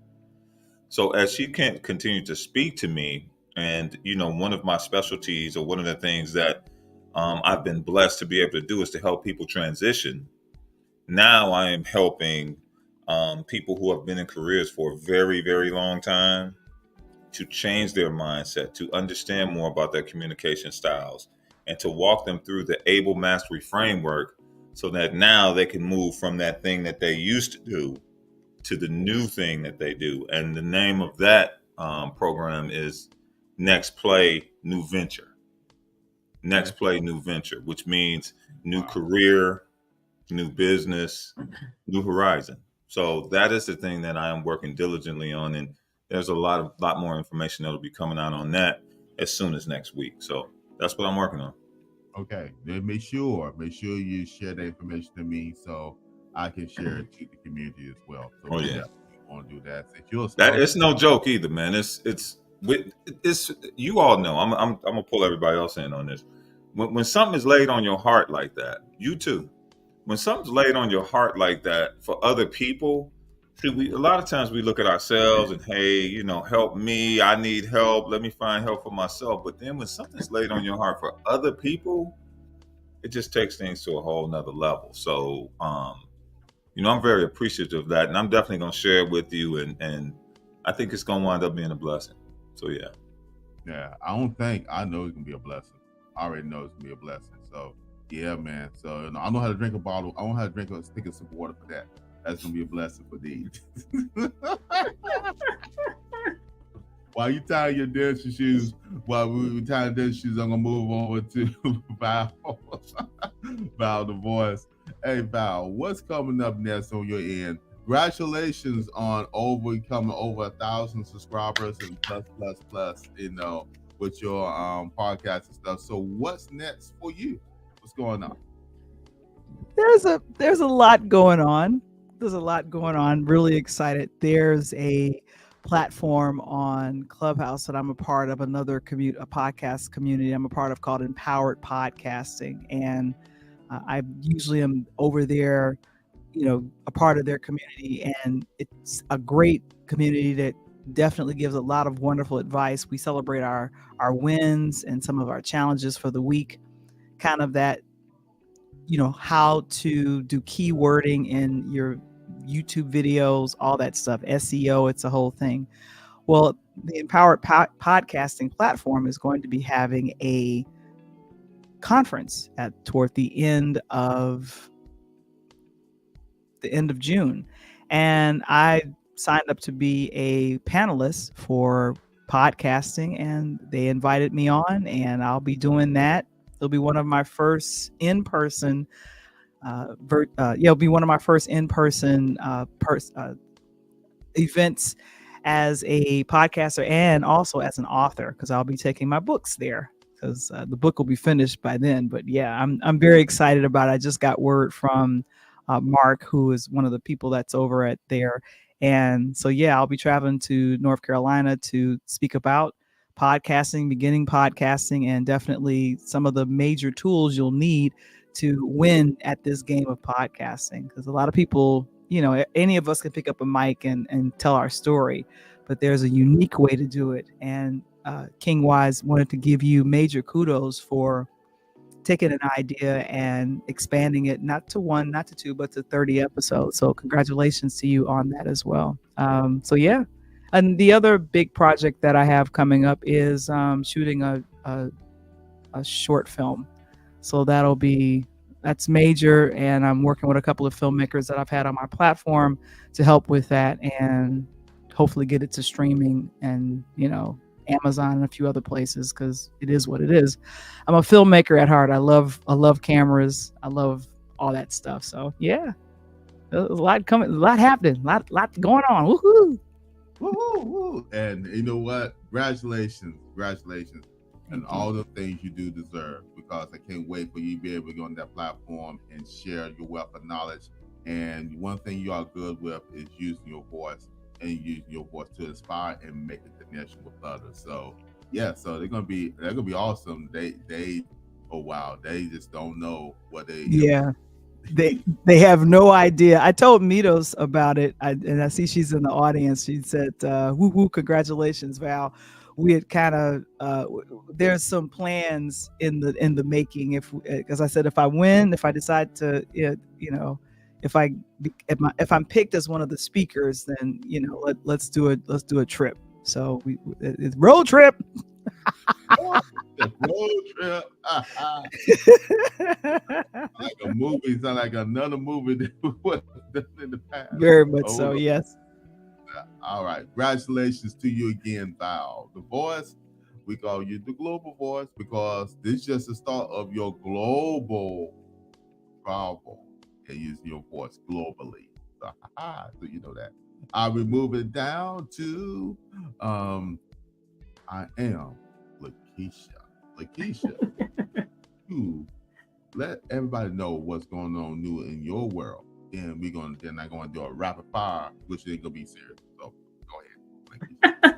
So as she can't continue to speak to me, and, one of my specialties, or one of the things that I've been blessed to be able to do, is to help people transition. Now I am helping people who have been in careers for a very, very long time to change their mindset, to understand more about their communication styles, and to walk them through the ABLE Mastery Framework so that now they can move from that thing that they used to do to the new thing that they do. And the name of that program is Next Play, New Venture. Next Play, New Venture, which means new career, new business, new horizon. So that is the thing that I am working diligently on. And there's a lot more information that'll be coming out on that as soon as next week. So that's what I'm working on. Okay. Then make sure you share that information to me so I can share it to the community as well. So yeah, want to do that. It's no joke either, man. It's you all know. I'm gonna pull everybody else in on this. When something is laid on your heart like that, you too. When something's laid on your heart like that for other people, a lot of times we look at ourselves and, hey, help me. I need help. Let me find help for myself. But then when something's laid on your heart for other people, it just takes things to a whole nother level. So, I'm very appreciative of that, and I'm definitely going to share it with you. And I think it's going to wind up being a blessing. So, yeah. Yeah, I know it's going to be a blessing. I already know it's going to be a blessing. So, yeah, man. So, I know how to drink a bottle. I know how to drink a stick of some water for that. That's going to be a blessing for these. While you tie your dancing shoes, while we tie dancing shoes, I'm going to move over to Val the Voice. Hey, Val, what's coming up next on your end? Congratulations on becoming over 1,000 subscribers and plus, with your podcast and stuff. So what's next for you? What's going on? There's a lot going on. Really excited. There's a platform on Clubhouse that I'm a part of, a podcast community I'm a part of called Empowered Podcasting. And I usually am over there, a part of their community. And it's a great community that definitely gives a lot of wonderful advice. We celebrate our wins and some of our challenges for the week, kind of that, how to do keywording in your YouTube videos, all that stuff, SEO, it's a whole thing. Well, the Empowered Podcasting platform is going to be having a conference toward the end of June, and I signed up to be a panelist for podcasting, and they invited me on, and I'll be doing that. It'll be one of my first in-person events as a podcaster and also as an author, because I'll be taking my books there, because the book will be finished by then. But yeah, I'm very excited about it. I just got word from Mark, who is one of the people that's over at there. And so, yeah, I'll be traveling to North Carolina to speak about podcasting, beginning podcasting, and definitely some of the major tools you'll need to win at this game of podcasting. Because a lot of people, any of us can pick up a mic and tell our story, but there's a unique way to do it. And King Wise wanted to give you major kudos for taking an idea and expanding it, not to 1, not to 2, but to 30 episodes. So congratulations to you on that as well. So yeah. And the other big project that I have coming up is shooting a short film. So that's major. And I'm working with a couple of filmmakers that I've had on my platform to help with that, and hopefully get it to streaming and, Amazon and a few other places, because it is what it is. I'm a filmmaker at heart. I love cameras. I love all that stuff. So yeah, there's a lot coming, a lot happening, a lot going on. Woohoo! Woo-hoo-hoo. And you know what? Congratulations, and all the things you do deserve, because I can't wait for you to be able to go on that platform and share your wealth of knowledge. And one thing you are good with is using your voice, and using your voice to inspire and make a connection with others. So yeah, so they're gonna be awesome. They oh wow, they just don't know what they they have no idea. I told Mitos about it, and I see she's in the audience. She said, woo woo, congratulations, Val. We had kind of there's some plans in the making, because I said, if I win, if I decide to if I'm picked as one of the speakers, then let's do a trip. So it's road trip. Road trip. Like a movie. It's not like another movie that was done in the past. Very much so, yes. All right. Congratulations to you again, Val. The voice, we call you the global voice, because this is just the start of your global travel and using your voice globally. So you know that. I'll be moving down to I am Lakeisha, you let everybody know what's going on new in your world. And they're not going to do a rapid fire, which ain't gonna be serious. So go ahead.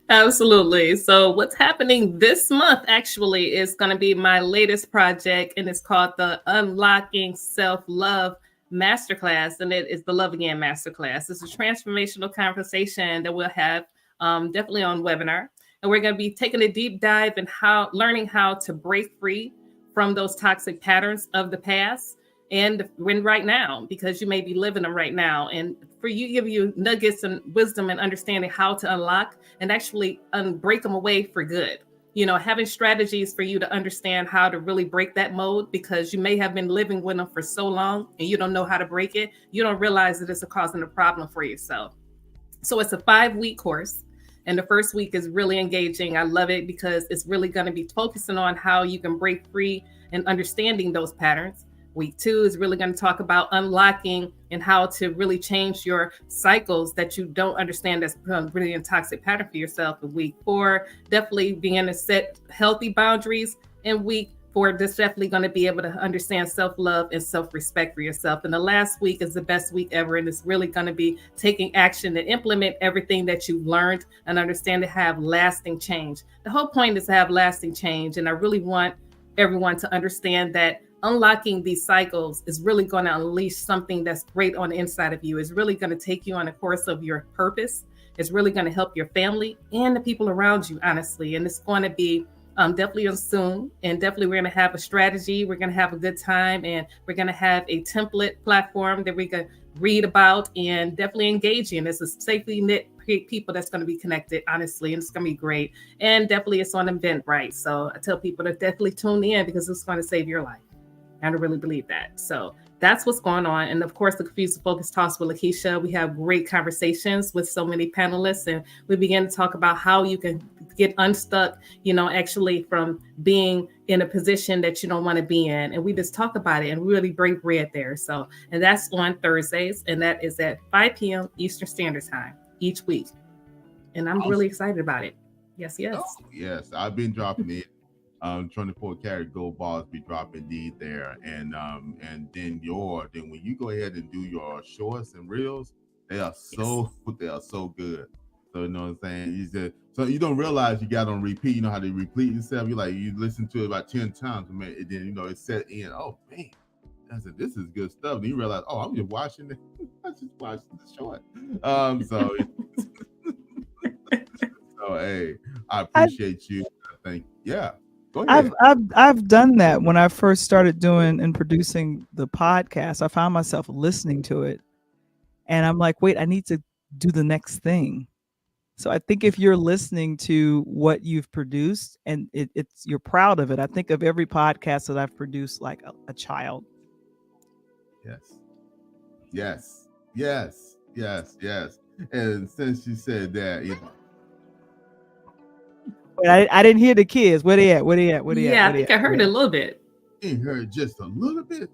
Absolutely. So what's happening this month actually is going to be my latest project, and it's called the Unlocking Self-Love Masterclass, and it is the Love Again Masterclass. It's a transformational conversation that we'll have definitely on webinar, and we're going to be taking a deep dive in learning how to break free from those toxic patterns of the past and win right now, because you may be living them right now. And for you, give you nuggets and wisdom and understanding how to unlock and actually break them away for good. Having strategies for you to understand how to really break that mode, because you may have been living with them for so long and you don't know how to break it. You don't realize that it's causing a problem for yourself. So it's a 5-week course. And the first week is really engaging. I love it because it's really going to be focusing on how you can break free and understanding those patterns. Week 2 is really going to talk about unlocking and how to really change your cycles that you don't understand that's really a toxic pattern for yourself. In week 4, definitely being to set healthy boundaries. In week 4, just definitely going to be able to understand self-love and self-respect for yourself. And the last week is the best week ever. And it's really going to be taking action and implement everything that you've learned and understand to have lasting change. The whole point is to have lasting change. And I really want everyone to understand that unlocking these cycles is really going to unleash something that's great on the inside of you. It's really going to take you on a course of your purpose. It's really going to help your family and the people around you, honestly. And it's going to be definitely on soon. And definitely we're going to have a strategy. We're going to have a good time. And we're going to have a template platform that we can read about and definitely engage in. It's a safely knit people that's going to be connected, honestly, and it's going to be great. And definitely it's on Eventbrite. So I tell people to definitely tune in because it's going to save your life. I really believe that. So that's what's going on. And of course, the Confused Focus Talks with Lakeisha, we have great conversations with so many panelists, and we begin to talk about how you can get unstuck, actually from being in a position that you don't want to be in. And we just talk about it and really break bread there. So, and that's on Thursdays, and that is at 5 p.m. Eastern Standard Time each week. And I'm really excited about it. Yes. Oh, yes, I've been dropping it. 24 karat gold bars be dropping indeed there, and then when you go ahead and do your shorts and reels, they are so good. So you know what I'm saying? So you don't realize you got on repeat. You know how they repeat yourself. You listen to it about 10 times, and then it's set in. Oh man, I said this is good stuff. Then you realize, oh, I'm just watching it. I just watched the short. So hey, I appreciate you. I think I've done that when I first started doing and producing the podcast. I found myself listening to it, and I'm like, wait, I need to do the next thing. So I think if you're listening to what you've produced and you're proud of it, I think of every podcast that I've produced like a child. Yes. And since you said that, I didn't hear the kids. Where they at? I think I heard it a little bit. You heard just a little bit.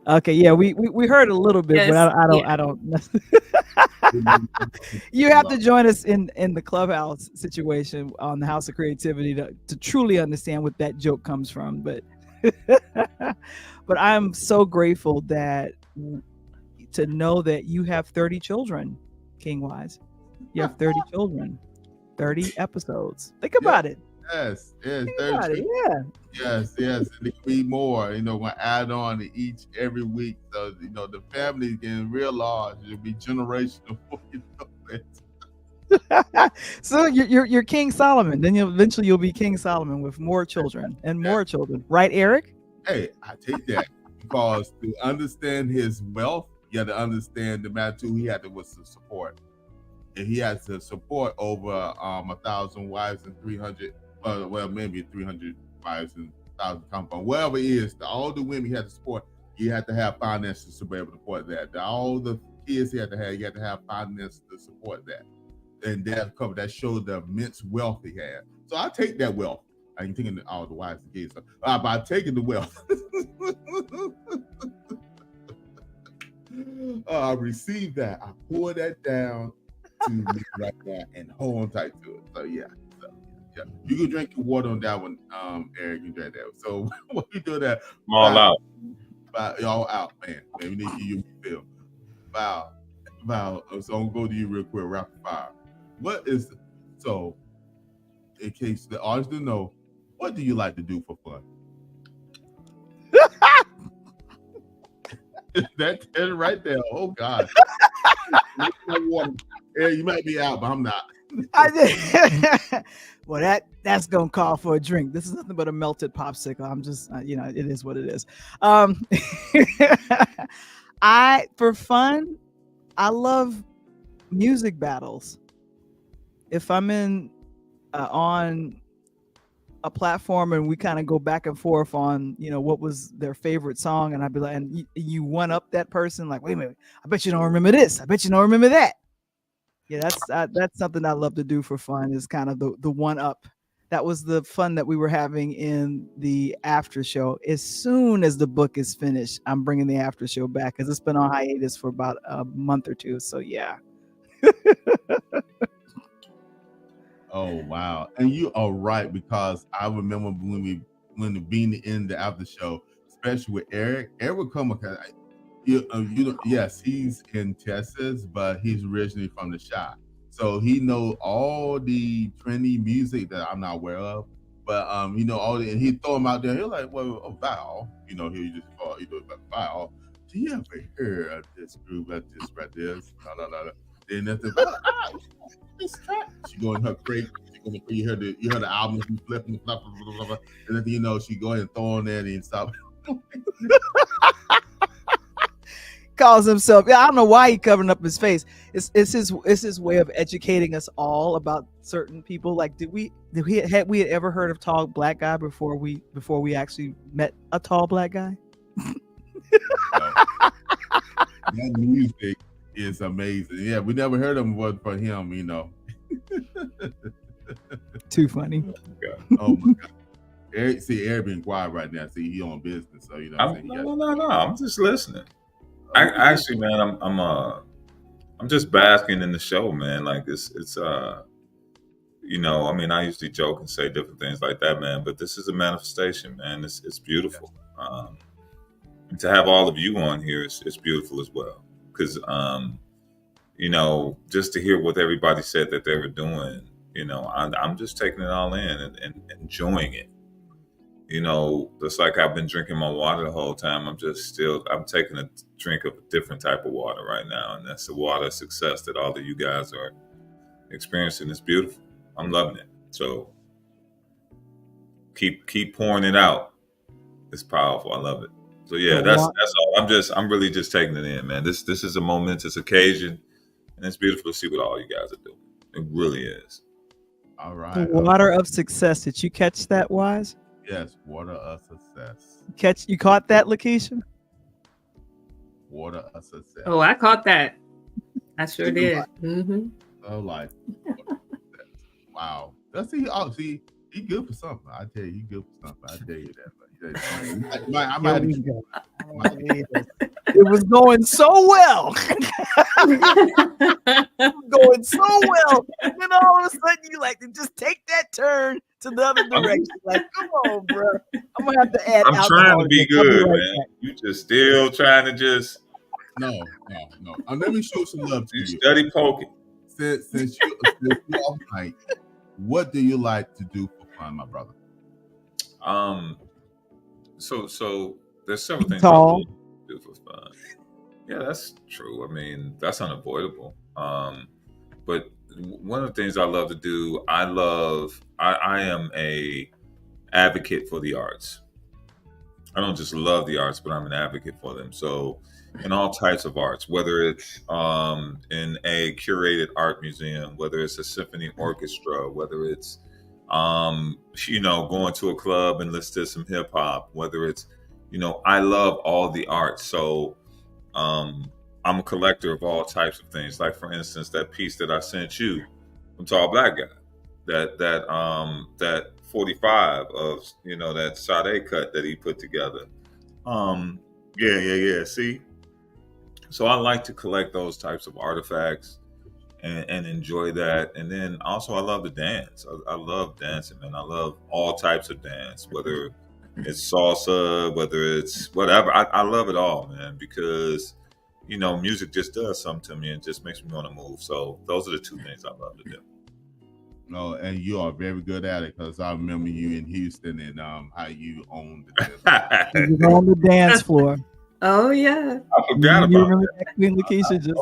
Okay, yeah, we heard a little bit, yes, but I don't. You have to join us in the Clubhouse situation on the House of Creativity to truly understand what that joke comes from. But but I'm so grateful to know that you have 30 children, King Wise. You have 30 children. 30 episodes. Think about it. Yes. Yes. And there can be more. We'll add on to each every week. So the family is getting real large. It'll be generational. So you're King Solomon. Then eventually you'll be King Solomon with more children and more children. Right, Eric? Hey, I take that because to understand his wealth, you have to understand the matter too. He had to support. And he has to support over 1,000 wives and 300, maybe 300 wives and 1,000 compound, whatever it is. All the women he had to support, you had to have finances to be able to support that. All the kids he had to have finances to support that. And that showed the immense wealth he had. So I take that wealth. I ain't taking all the wives and kids. By taking the wealth. I received that. I pour that down to me right now and hold on tight to it. So yeah. You can drink your water on that one, Eric. You drink that. So what you do that? I'm all out. All out, man. We need to give you a refill. Val. So I'm gonna go to you real quick, rapid fire. So in case the audience don't know, what do you like to do for fun? That's right there. Oh God. You might be out, but I'm not. Well, that's gonna call for a drink. This is nothing but a melted popsicle. I'm just, it is what it is. For fun, I love music battles. If I'm on a platform and we kind of go back and forth on, what was their favorite song, and I'd be like, and you one up that person, like, wait a minute, I bet you don't remember this. I bet you don't remember that. Yeah, that's something I love to do for fun, is kind of the one up. That was the fun that we were having in the after show. As soon as the book is finished, I'm bringing the after show back because it's been on hiatus for about a month or two. So yeah. Oh wow! And you are right, because I remember when being in the after show, especially with Eric. Eric would come because yes, he's in Texas, but he's originally from the Chi. So he knows all the trendy music that I'm not aware of. But all the, and he'd throw them out there. He's like, well, Val, he'll just call, Val, do you ever hear of this group like this right there? No. Then that's she go in her crate. You heard the album, you flip and blah, blah, blah, blah, and then she go ahead and throw on there and stop. calls himself. Yeah, I don't know why he covering up his face. It's his way of educating us all about certain people. Like, had we ever heard of tall black guy before we actually met a tall black guy? That music is amazing. Yeah, we never heard of him was for him, you know. Too funny. Oh my God. Eric being quiet right now. See, he on business, so you know. No. I'm just listening. Actually, man, I'm just basking in the show, man. Like it's you know, I mean, I usually joke and say different things like that, man. But this is a manifestation, man. It's beautiful. And to have all of you on here is beautiful as well. Because you know, just to hear what everybody said that they were doing, you know, I'm just taking it all in and enjoying it. You know, just like I've been drinking my water the whole time, I'm taking a drink of a different type of water right now. And that's the water of success that all of you guys are experiencing. It's beautiful. I'm loving it. So keep pouring it out. It's powerful. I love it. So yeah, that's all. I'm really just taking it in, man. This is a momentous occasion, and it's beautiful to see what all you guys are doing. It really is. All right. The water of success. Did you catch that, Wise? Yes, water of success. You caught that, Lakeisha? Water of success. Oh, I caught that. I sure did. Mm-hmm. Oh, like, wow. That's he good for something. I tell you, he good for something. I tell you that. I might It was going so well. Going so well. And then all of a sudden you like to just take that turn to the other direction. Like, come on, bro. I'm gonna have to add. I'm trying to be good, man. You just still trying to just No. Let me show some love to you. Study poking. Since you're off night, what do you like to do for fun, my brother? So there's several things Tall. I do for fun. Yeah, that's true. I mean, that's unavoidable. But one of the things I love to do, I am a advocate for the arts. I don't just love the arts, but I'm an advocate for them. So in all types of arts, whether it's in a curated art museum, whether it's a symphony orchestra, whether it's you know, going to a club and listen to some hip hop, whether it's, you know, I love all the art. So I'm a collector of all types of things. Like, for instance, that piece that I sent you from Tall Black Guy, that 45 of, you know, that Sade cut that he put together. Yeah. See? So I like to collect those types of artifacts and enjoy that. And then also I love to dance. I love dancing, man. I love all types of dance, whether it's salsa, whether it's whatever. I love it all, man, because, you know, music just does something to me and just makes me want to move. So those are the two things I love to do. No, and you are very good at it, because I remember you in Houston and how you owned the You were on the dance floor. Oh yeah. I forgot about that. Queen Lakeisha just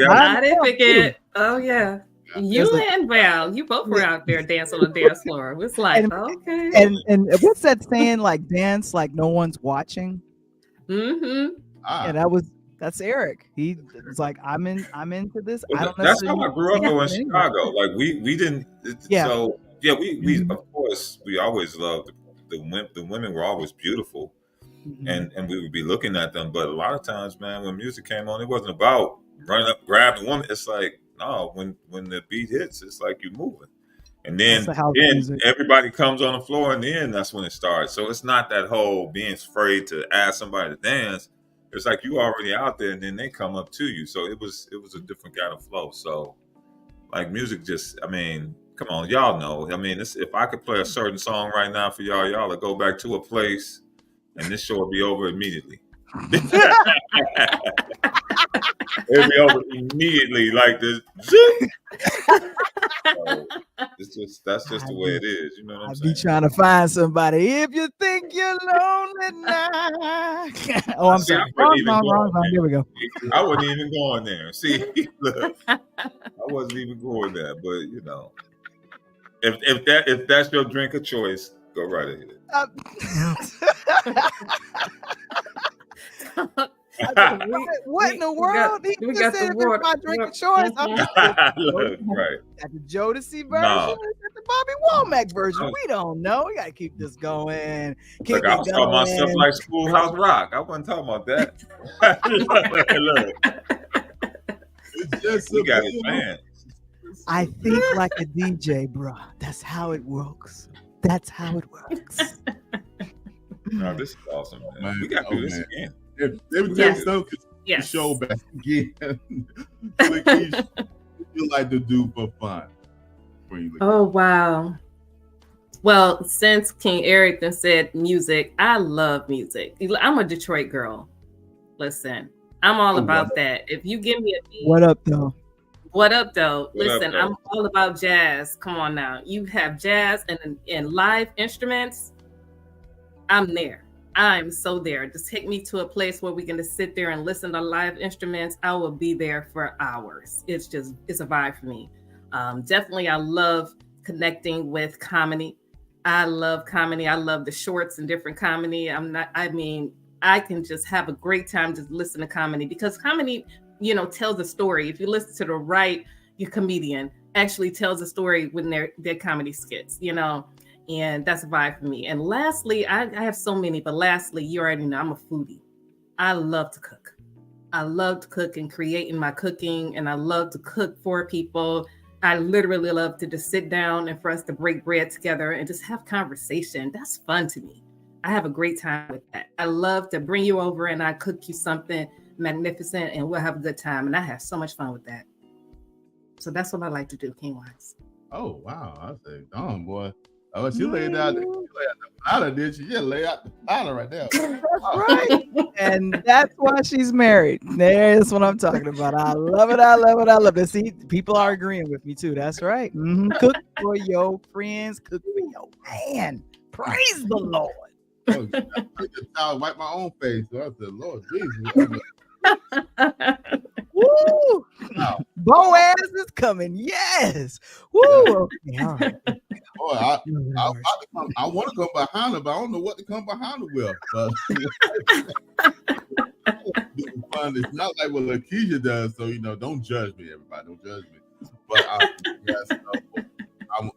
I didn't forget. Oh yeah. You and Val, you both were out there dancing on the dance floor. It was like, okay. And what's that saying? Like, dance like no one's watching. Mm-hmm. Yeah, that's Eric. He was like, I'm into this. Well, I don't know. That's how I grew up though in Chicago. Like we didn't. So yeah, we of course we always loved the women were always beautiful. And we would be looking at them, but a lot of times, man, when music came on, it wasn't about running up, grab the woman. It's like, no, when the beat hits, it's like you're moving, and then everybody comes on the floor, and then that's when it starts. So it's not that whole being afraid to ask somebody to dance. It's like you already out there, and then they come up to you. So it was a different kind of flow. So like music, just, I mean, come on, y'all know. I mean, if I could play a certain song right now for y'all would go back to a place. And this show will be over immediately. It'll be over immediately, like this. So that's just the way it is. You know what I'm saying? I'll be trying to find somebody. If you think you're lonely now. Oh, I'm sorry. Wrong. Here we go. I wasn't even going there. See, look, I wasn't even going there. But you know, if that's your drink of choice, go right ahead. What in the world? He we just got said the if it's water. my drinking choice. I'm Mhm. Look, right. at the Jodeci version, No. at the Bobby Womack version. No. We don't know. We gotta keep this going. Keep Look, I it was talking about stuff going. like Schoolhouse Rock. I wasn't talking about that. Look, It's just we got a it planned. I think like a DJ, bro. That's how it works. That's how it works. No, this is awesome, man. Man, We got to do this man. again. Every time Yes. something the Yes. show back again. Lakeisha, what you like to do for fun? When you look Oh, wow. Well, since King Eric then said music, I love music. I'm a Detroit girl. Listen, I'm all Oh, about what? that. If you give me a beat, What up, though? what up, though? What up, Listen, though? I'm all about jazz. Come on now. You have jazz and live instruments. I'm there. I'm so there. Just take me to a place where we can just sit there and listen to live instruments. I will be there for hours. It's a vibe for me. Definitely, I love connecting with comedy. I love comedy. I love the shorts and different comedy. I can just have a great time just listen to comedy because comedy, tells a story. If you listen to the right comedian, actually tells a story when they're comedy skits, and that's a vibe for me. And lastly, I have so many, but lastly, you already know I'm a foodie. I love to cook. I love to cook and create in my cooking, and I love to cook for people. I literally love to just sit down and for us to break bread together and just have conversation. That's fun to me. I have a great time with that. I love to bring you over and I cook you something magnificent and we'll have a good time. And I have so much fun with that. So that's what I like to do, King Wise. Oh wow! I say, darn boy. Oh, she laid out the platter, did she? Yeah, lay out the platter right there. That's right. And that's why she's married. That's what I'm talking about. I love it. I love it. I love it. See, people are agreeing with me too. That's right. Cook for your friends. Cook for your man. Praise the Lord. Oh, I wiped my own face. So I said, Lord Jesus. Woo! Wow. Boaz is coming. Yes. Woo! Okay, all right. Boy, I want to come behind her, but I don't know what to come behind her with. But it's not like what Lakeisha does. So don't judge me, everybody. Don't judge me. But yes,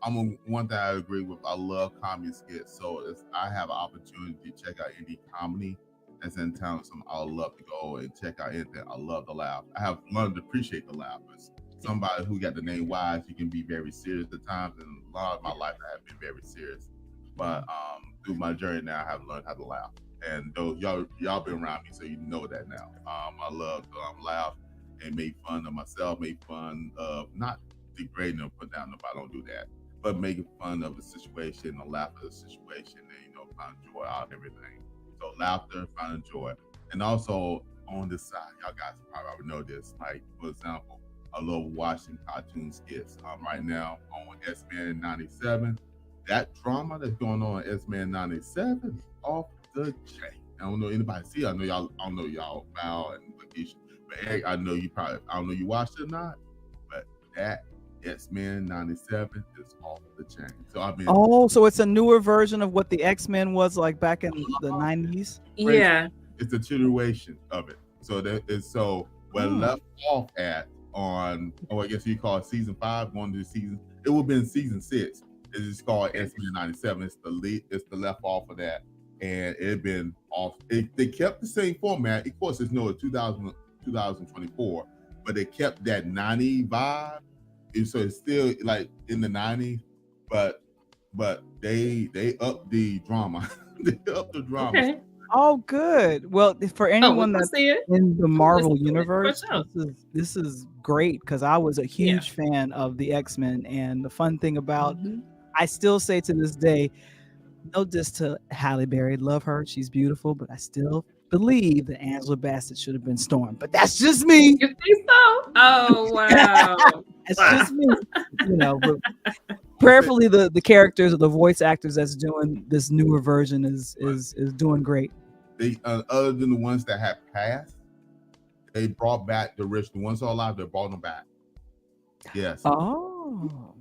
I'm one thing I agree with. I love comedy skits. So I have an opportunity to check out any comedy that's in town. So I love to go and check out anything. I love to laugh. I have learned to appreciate the laugh. As somebody who got the name Wise, you can be very serious at times, and a lot of my life I have been very serious. But through my journey now, I have learned how to laugh. And those y'all been around me, so you know that now. I love to laugh and make fun of myself, make fun of not degrading or put down nobody. Don't do that, but making fun of the situation and laugh at the situation, and find joy out of everything. So laughter, finding joy, and also on the side, y'all guys probably already know this. Like for example, I love watching cartoon skits. Right now on S-Man 97, that drama that's going on in S-Man 97 is off the chain. I don't know anybody see. I don't know y'all, Val and Lakeisha, but Eric, I don't know you watched it or not, but that X-Men 97 is off the chain. So so it's a newer version of what the X-Men was like back in the 90s. Yeah. It's a continuation of it. So that is where left off at on I guess you call it season 5 going to season. It would have been season 6. It's called X-Men 97. It's the left off of that, and it had been off. They kept the same format. Of course, it's 2024, but they kept that 90 vibe. And so it's still like in the 90s, but they upped the drama. They upped the drama. Okay. Oh, good. Well, for anyone that's see it. in the Marvel Let's do it. universe, For sure. this is great because I was a huge fan of the X-Men, and the fun thing about I still say to this day, no diss to Halle Berry, love her, she's beautiful, but I still believe that Angela Bassett should have been Storm. But that's just me. You think so? Oh wow. That's just me. But prayerfully the characters or the voice actors that's doing this newer version is doing great. They other than the ones that have passed, they brought back the original ones all alive. They brought them back. Yes. Oh.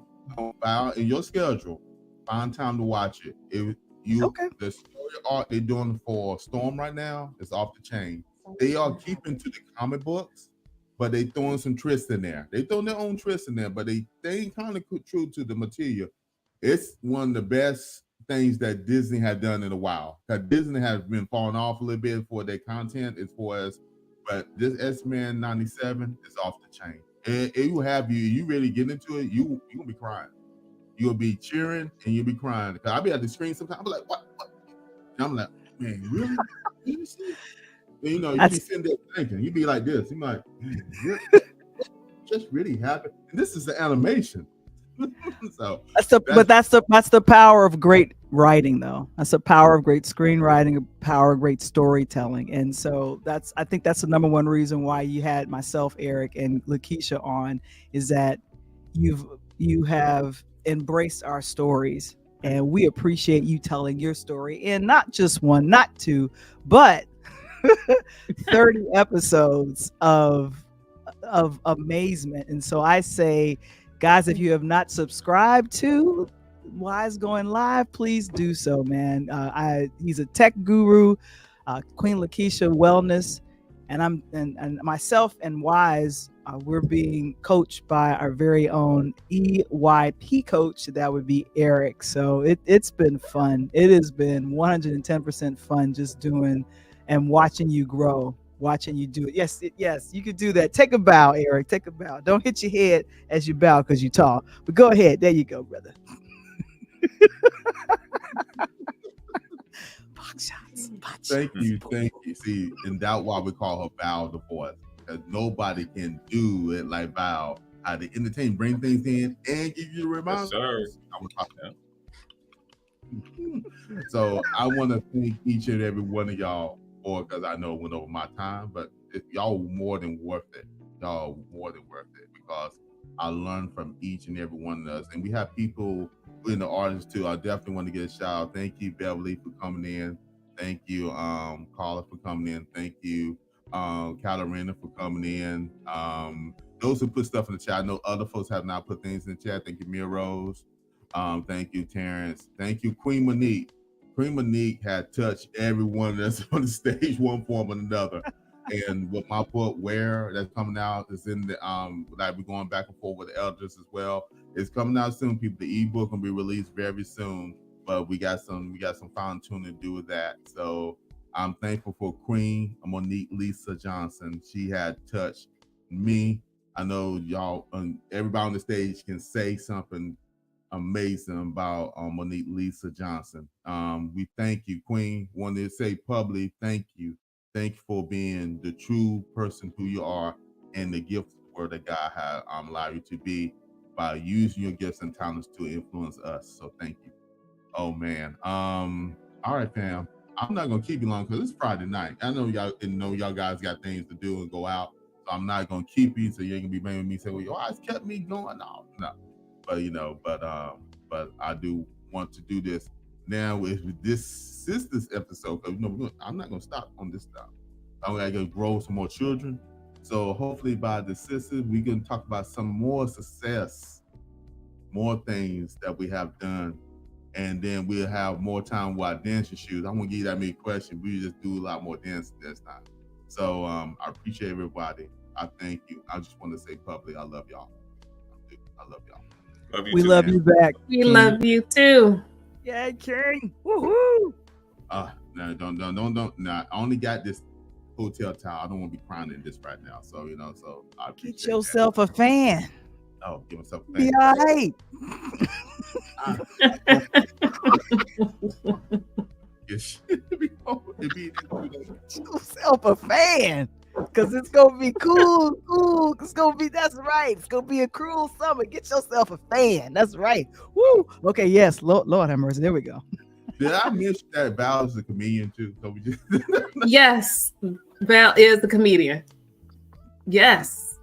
In your schedule, find time to watch it. Okay. The story arc they're doing for Storm right now is off the chain. they are keeping to the comic books, but they throwing some twists in there. They throw their own twists in there, but they ain't kind of true to the material. It's one of the best things that Disney had done in a while. That Disney has been falling off a little bit for their content as far as, but this X-Men 97 is off the chain. It will have you really get into it, you gonna be crying. You'll be cheering and you'll be crying. Cause I'll be at the screen sometimes, I'll be like, what? And I'm like, man, really? You see? And, you know, you be sitting there thinking, you be like this. You're like, really? Just really happened. And this is the animation. So that's the power of great writing, though. That's the power of great screenwriting, the power of great storytelling. And so I think that's the number one reason why you had myself, Eric, and Lakeisha on, is that you have embraced our stories, and we appreciate you telling your story, and not just one, not two, but 30 episodes of amazement. And so I say, guys, if you have not subscribed to Wise Going Live, please do so, man. He's a tech guru, Queen Lakeisha Wellness, and myself and Wise, we're being coached by our very own EYP coach. That would be Eric. So it's been fun. It has been 110% fun just doing and watching you grow. Watching you do it. Yes, you could do that. Take a bow, Eric. Take a bow. Don't hit your head as you bow because you're tall. But go ahead. There you go, brother. Box shots. Thank you. See, and that's why we call her Val the voice, because nobody can do it like Val. How to entertain, bring things in, and give you the reminders. Yes, So I want to thank each and every one of y'all, because I know it went over my time, but y'all more than worth it. Y'all more than worth it, because I learned from each and every one of us. And we have people in the audience too. I definitely want to get a shout out. Thank you, Beverly, for coming in. Thank you, Carla, for coming in. Thank you, Katarina, for coming in. Those who put stuff in the chat. I know other folks have not put things in the chat. Thank you, Mia Rose. Thank you, Terrence. Thank you, Queen Monique. Queen Monique had touched everyone that's on the stage, one form or another. And with my book, Where, that's coming out, is in the like we're going back and forth with the elders as well. It's coming out soon, people. The ebook will be released very soon, but we got some fine tuning to do with that. So I'm thankful for Queen Monique Lisa Johnson. She had touched me. I know y'all, everybody on the stage can say something amazing about Monique Lisa Johnson. We thank you, Queen. Wanted to say publicly, thank you. Thank you for being the true person who you are, and the gift word that God has allowed you to be by using your gifts and talents to influence us. So thank you. Oh man. All right, fam. I'm not gonna keep you long because it's Friday night. I know y'all guys got things to do and go out. So I'm not gonna keep you, so you ain't gonna be blaming me saying, well, your eyes kept me going. No. But I do want to do this now with this sisters episode, because I'm not gonna stop on this stuff. I'm gonna grow some more children. So hopefully by the sisters, we can talk about some more success, more things that we have done, and then we'll have more time with our dancing shoes. I won't give you that many questions. We just do a lot more dancing this time. So I appreciate everybody. I thank you. I just want to say publicly, I love y'all. I love y'all. We love you back. We love you too. Yeah, King. Woohoo! No, don't. Nah, I only got this hotel towel. I don't want to be crying in this right now. So so I get yourself a fan. Oh, give myself a fan. Be all right. Get yourself a fan. Because it's going to be cool. It's going to be, that's right. It's going to be a cruel summer. Get yourself a fan. That's right. Woo. Okay, yes. Lord have mercy. There we go. Did I mention that Val is a comedian too? So we just Yes. Val is the comedian. Yes.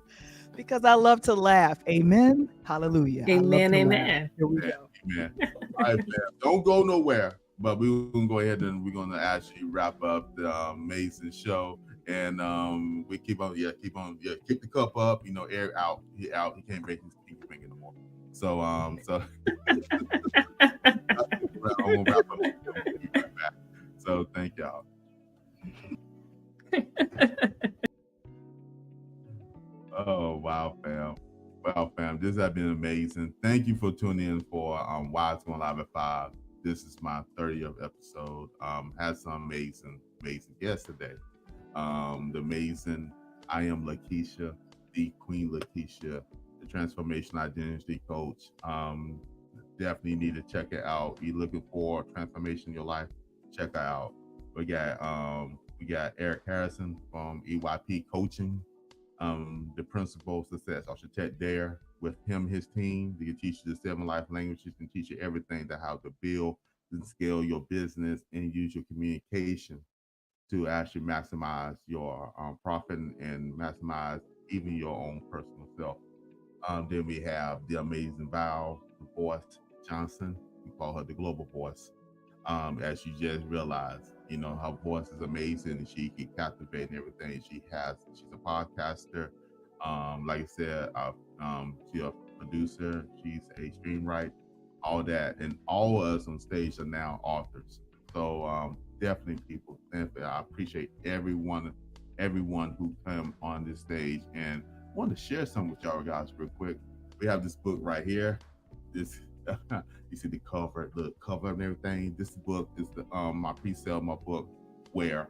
Because I love to laugh. Amen. Hallelujah. Amen. Amen. Here we go. Amen. All right, man. Don't go nowhere. But we're going to go ahead and we're going to actually wrap up the amazing show. And we keep the cup up. Air out. He can't make his pinky finger no more. So I'm gonna wrap up. So thank y'all. Oh, wow, fam. Wow, fam. This has been amazing. Thank you for tuning in for Wise Going Live at 5. This is my 30th episode. Had some amazing guests today. The amazing I Am Lakeisha, the Queen Lakeisha, the Transformation Identity Coach. Definitely need to check it out. You're looking for transformation in your life, check it out. We got Eric Harrison from EYP Coaching, the principal success architect there. With him, his team, they can teach you the 7 life languages, can teach you everything to how to build and scale your business and use your communication to actually maximize your profit and maximize even your own personal self. Then we have the amazing Val Voice Johnson. We call her the global voice. As you just realized, her voice is amazing and she can captivate everything. She's a podcaster. Like I said, she's a producer. She's a screenwriter, all that. And all of us on stage are now authors. So definitely people, I appreciate everyone who come on this stage, and want to share some with y'all guys real quick. We have this book right here. This you see the cover and everything. This book is my pre-sale, my book, where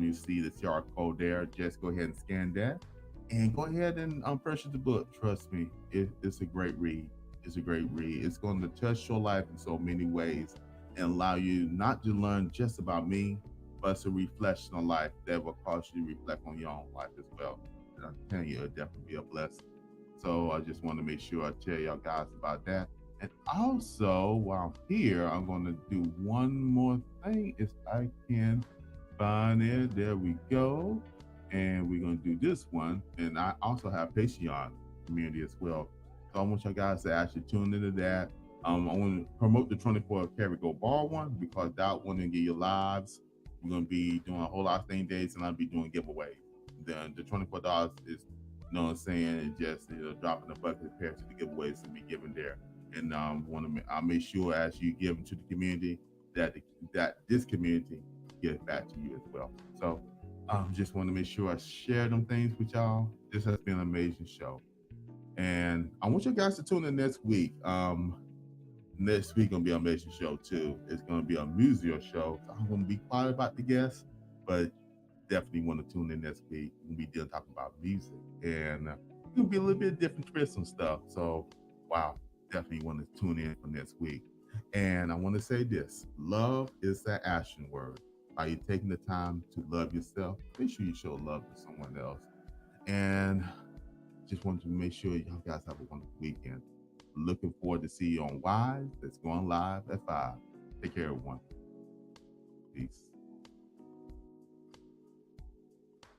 you see the QR code there. Just go ahead and scan that and go ahead and purchase the book. Trust me, it's a great read. It's a great read. It's going to touch your life in so many ways and allow you not to learn just about me, but it's a reflection on life that will cause you to reflect on your own life as well. And I'm telling you, it'll definitely be a blessing. So I just want to make sure I tell y'all guys about that. And also, while I'm here, I'm going to do one more thing if I can find it. There we go. And we're going to do this one. And I also have Patreon community as well. So I want y'all guys to actually tune into that. I want to promote the 24 Karat Gold Bar one, because that one will give you lives. We're going to be doing a whole lot of thing days, and I'll be doing giveaways. Then the $24 is, what I'm saying, it's just dropping a bucket compared to the giveaways to be given there. And I'll make sure as you give into the community that this community gives back to you as well. So just want to make sure I share them things with y'all. This has been an amazing show, and I want you guys to tune in next week. Next week gonna be an amazing show too. It's gonna be a musical show. So I'm gonna be quiet about the guests, but definitely want to tune in next week. We'll be talking about music, and it's gonna be a little bit different twist and stuff. So wow, definitely want to tune in for next week. And I want to say this: love is the action word. Are you taking the time to love yourself? Make sure you show love to someone else. And just wanted to make sure y'all guys have a wonderful weekend. Looking forward to see you on Wise. That's going live at 5. Take care, everyone. Peace.